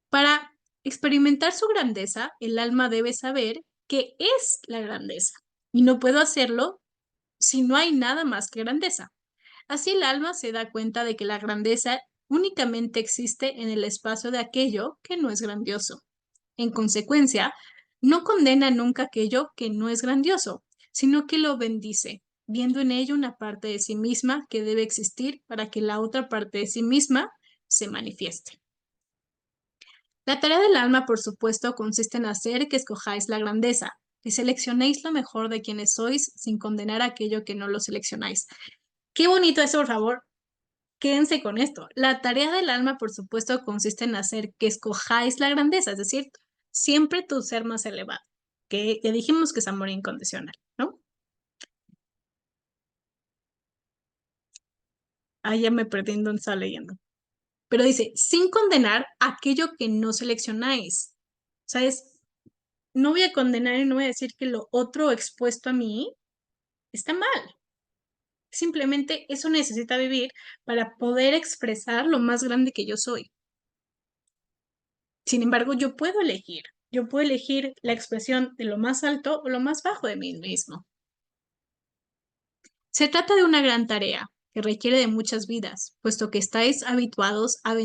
Para experimentar su grandeza, el alma debe saber qué es la grandeza. Y no puedo hacerlo si no hay nada más que grandeza. Así el alma se da cuenta de que la grandeza únicamente existe en el espacio de aquello que no es grandioso. En consecuencia, no condena nunca aquello que no es grandioso, sino que lo bendice, viendo en ello una parte de sí misma que debe existir para que la otra parte de sí misma se manifieste. La tarea del alma, por supuesto, consiste en hacer que escojáis la grandeza, que seleccionéis lo mejor de quienes sois sin condenar aquello que no lo seleccionáis. Qué bonito eso, por favor. Quédense con esto. La tarea del alma, por supuesto, consiste en hacer que escojáis la grandeza, es decir, siempre tu ser más elevado, que ya dijimos que es amor incondicional, ¿no? Ahí ya me perdí en dónde estaba leyendo. Pero dice, sin condenar aquello que no seleccionáis. O sea, no voy a condenar y no voy a decir que lo otro expuesto a mí está mal. Simplemente eso necesita vivir para poder expresar lo más grande que yo soy. Sin embargo, yo puedo elegir la expresión de lo más alto o lo más bajo de mí mismo. Se trata de una gran tarea que requiere de muchas vidas, puesto que estáis habituados a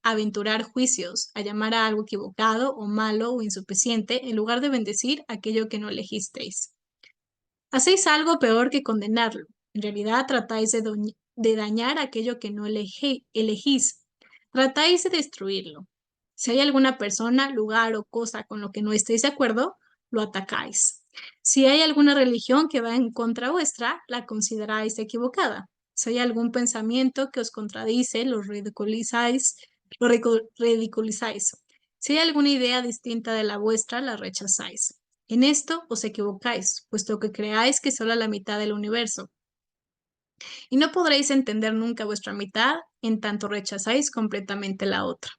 aventurar juicios, a llamar a algo equivocado o malo o insuficiente, en lugar de bendecir aquello que no elegisteis. Hacéis algo peor que condenarlo. En realidad tratáis de dañar aquello que no elegís. Tratáis de destruirlo. Si hay alguna persona, lugar o cosa con lo que no estéis de acuerdo, lo atacáis. Si hay alguna religión que va en contra vuestra, la consideráis equivocada. Si hay algún pensamiento que os contradice, lo ridiculizáis. Si hay alguna idea distinta de la vuestra, la rechazáis. En esto os equivocáis, puesto que creáis que solo la mitad del universo, y no podréis entender nunca vuestra mitad en tanto rechazáis completamente la otra.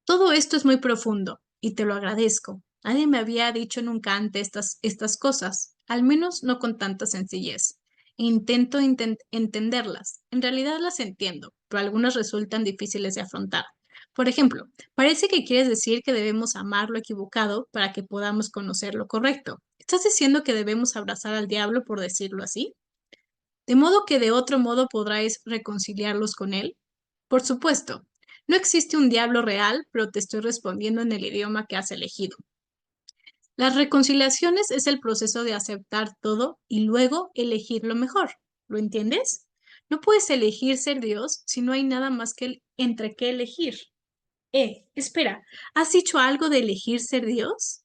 Todo esto es muy profundo, y te lo agradezco. Nadie me había dicho nunca antes estas cosas, al menos no con tanta sencillez. Intento entenderlas. En realidad las entiendo, pero algunas resultan difíciles de afrontar. Por ejemplo, parece que quieres decir que debemos amar lo equivocado para que podamos conocer lo correcto. ¿Estás diciendo que debemos abrazar al diablo, por decirlo así? ¿De modo que de otro modo podráis reconciliarlos con él? Por supuesto, no existe un diablo real, pero te estoy respondiendo en el idioma que has elegido. Las reconciliaciones es el proceso de aceptar todo y luego elegir lo mejor. ¿Lo entiendes? No puedes elegir ser Dios si no hay nada más que entre qué elegir. Espera, ¿has dicho algo de elegir ser Dios?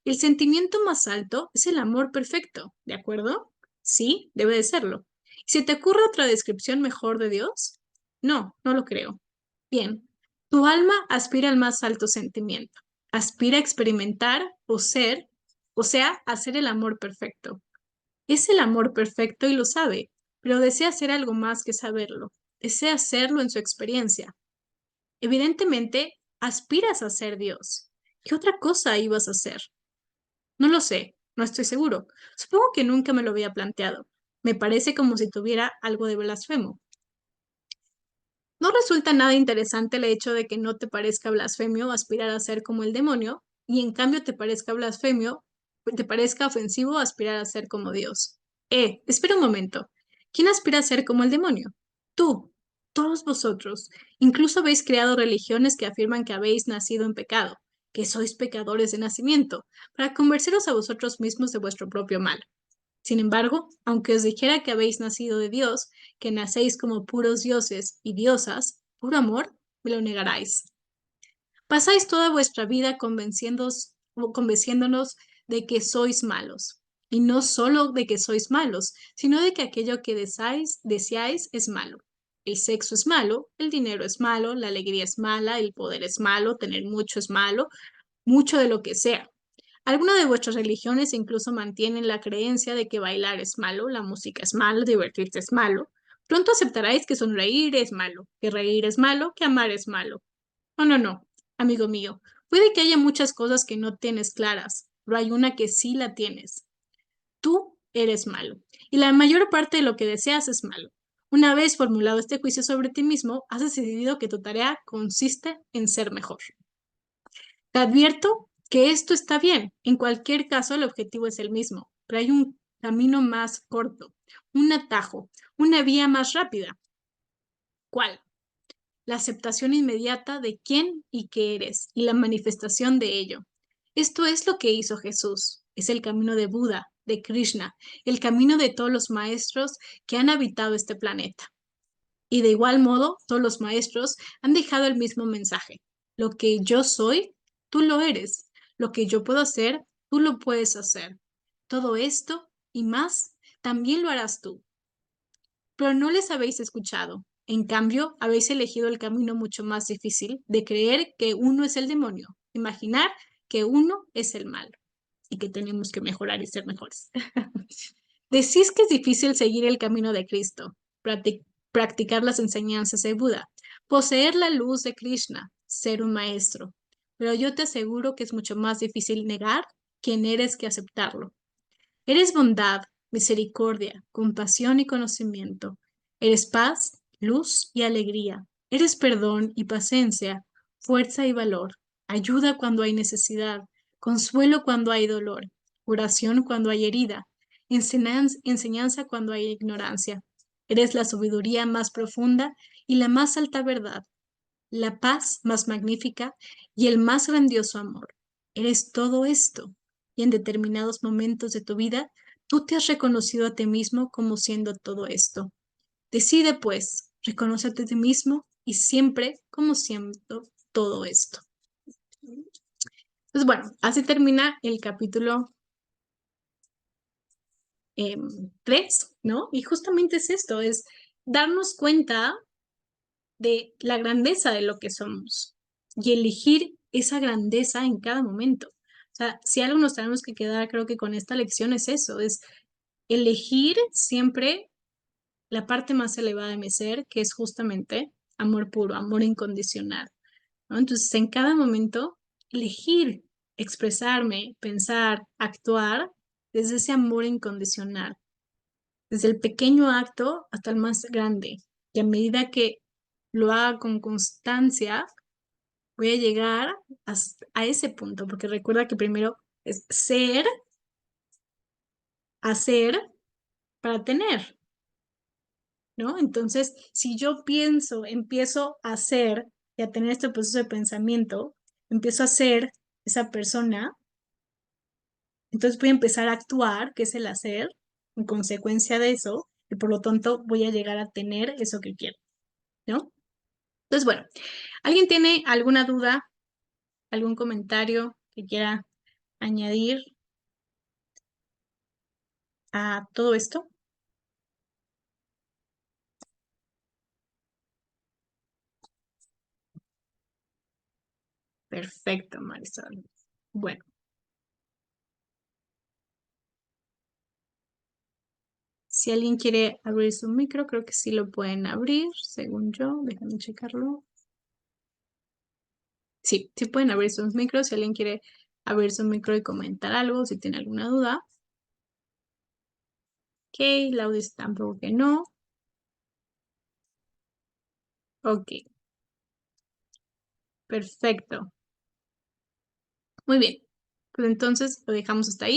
El sentimiento más alto es el amor perfecto, ¿de acuerdo? Sí, debe de serlo. ¿Se te ocurre otra descripción mejor de Dios? No, no lo creo. Bien, tu alma aspira al más alto sentimiento. Aspira a experimentar o ser, o sea, a ser el amor perfecto. Es el amor perfecto y lo sabe, pero desea hacer algo más que saberlo. Desea hacerlo en su experiencia. Evidentemente, aspiras a ser Dios. ¿Qué otra cosa ibas a hacer? No lo sé, no estoy seguro. Supongo que nunca me lo había planteado. Me parece como si tuviera algo de blasfemo. No resulta nada interesante el hecho de que no te parezca blasfemio aspirar a ser como el demonio y en cambio te parezca ofensivo aspirar a ser como Dios. Espera un momento. ¿Quién aspira a ser como el demonio? Tú, todos vosotros. Incluso habéis creado religiones que afirman que habéis nacido en pecado, que sois pecadores de nacimiento, para convenceros a vosotros mismos de vuestro propio mal. Sin embargo, aunque os dijera que habéis nacido de Dios, que nacéis como puros dioses y diosas, puro amor, me lo negaráis. Pasáis toda vuestra vida convenciéndonos de que sois malos. Y no solo de que sois malos, sino de que aquello que deseáis es malo. El sexo es malo, el dinero es malo, la alegría es mala, el poder es malo, tener mucho es malo, mucho de lo que sea. Algunas de vuestras religiones incluso mantienen la creencia de que bailar es malo, la música es malo, divertirse es malo. Pronto aceptaréis que sonreír es malo, que reír es malo, que amar es malo. No, no, no, amigo mío. Puede que haya muchas cosas que no tienes claras, pero hay una que sí la tienes. Tú eres malo. Y la mayor parte de lo que deseas es malo. Una vez formulado este juicio sobre ti mismo, has decidido que tu tarea consiste en ser mejor. Te advierto que esto está bien. En cualquier caso, el objetivo es el mismo, pero hay un camino más corto, un atajo, una vía más rápida. ¿Cuál? La aceptación inmediata de quién y qué eres y la manifestación de ello. Esto es lo que hizo Jesús. Es el camino de Buda, de Krishna, el camino de todos los maestros que han habitado este planeta. Y de igual modo, todos los maestros han dejado el mismo mensaje. Lo que yo soy, tú lo eres. Lo que yo puedo hacer, tú lo puedes hacer. Todo esto y más, también lo harás tú. Pero no les habéis escuchado. En cambio, habéis elegido el camino mucho más difícil de creer que uno es el demonio, imaginar que uno es el malo y que tenemos que mejorar y ser mejores. Decís que es difícil seguir el camino de Cristo, practicar las enseñanzas de Buda, poseer la luz de Krishna, ser un maestro. Pero yo te aseguro que es mucho más difícil negar quién eres que aceptarlo. Eres bondad, misericordia, compasión y conocimiento. Eres paz, luz y alegría. Eres perdón y paciencia, fuerza y valor. Ayuda cuando hay necesidad, consuelo cuando hay dolor, curación cuando hay herida, enseñanza cuando hay ignorancia. Eres la sabiduría más profunda y la más alta verdad, la paz más magnífica y el más grandioso amor. Eres todo esto, y en determinados momentos de tu vida, tú te has reconocido a ti mismo como siendo todo esto. Decide, pues, reconócete a ti mismo y siempre como siendo todo esto. Pues bueno, así termina el capítulo 3, ¿no? Y justamente es esto, es darnos cuenta de la grandeza de lo que somos y elegir esa grandeza en cada momento. O sea, si algo nos tenemos que quedar, creo que con esta lección es eso, es elegir siempre la parte más elevada de mi ser, que es justamente amor puro, amor incondicional, ¿no? Entonces, en cada momento, elegir expresarme, pensar, actuar desde ese amor incondicional, desde el pequeño acto hasta el más grande. Y a medida que lo haga con constancia, voy a llegar a ese punto, porque recuerda que primero es ser, hacer para tener, ¿no? Entonces, si yo pienso, empiezo a hacer y a tener este proceso de pensamiento, empiezo a ser esa persona, entonces voy a empezar a actuar, que es el hacer, en consecuencia de eso, y por lo tanto voy a llegar a tener eso que quiero, ¿no? Entonces, bueno, ¿alguien tiene alguna duda, algún comentario que quiera añadir a todo esto? Perfecto, Marisol. Bueno, si alguien quiere abrir su micro, creo que sí lo pueden abrir, según yo. Déjame checarlo. Sí, sí pueden abrir sus micros. Si alguien quiere abrir su micro y comentar algo, si tiene alguna duda. Ok, Laudis tampoco que no. Ok, perfecto. Muy bien. Pues entonces lo dejamos hasta ahí.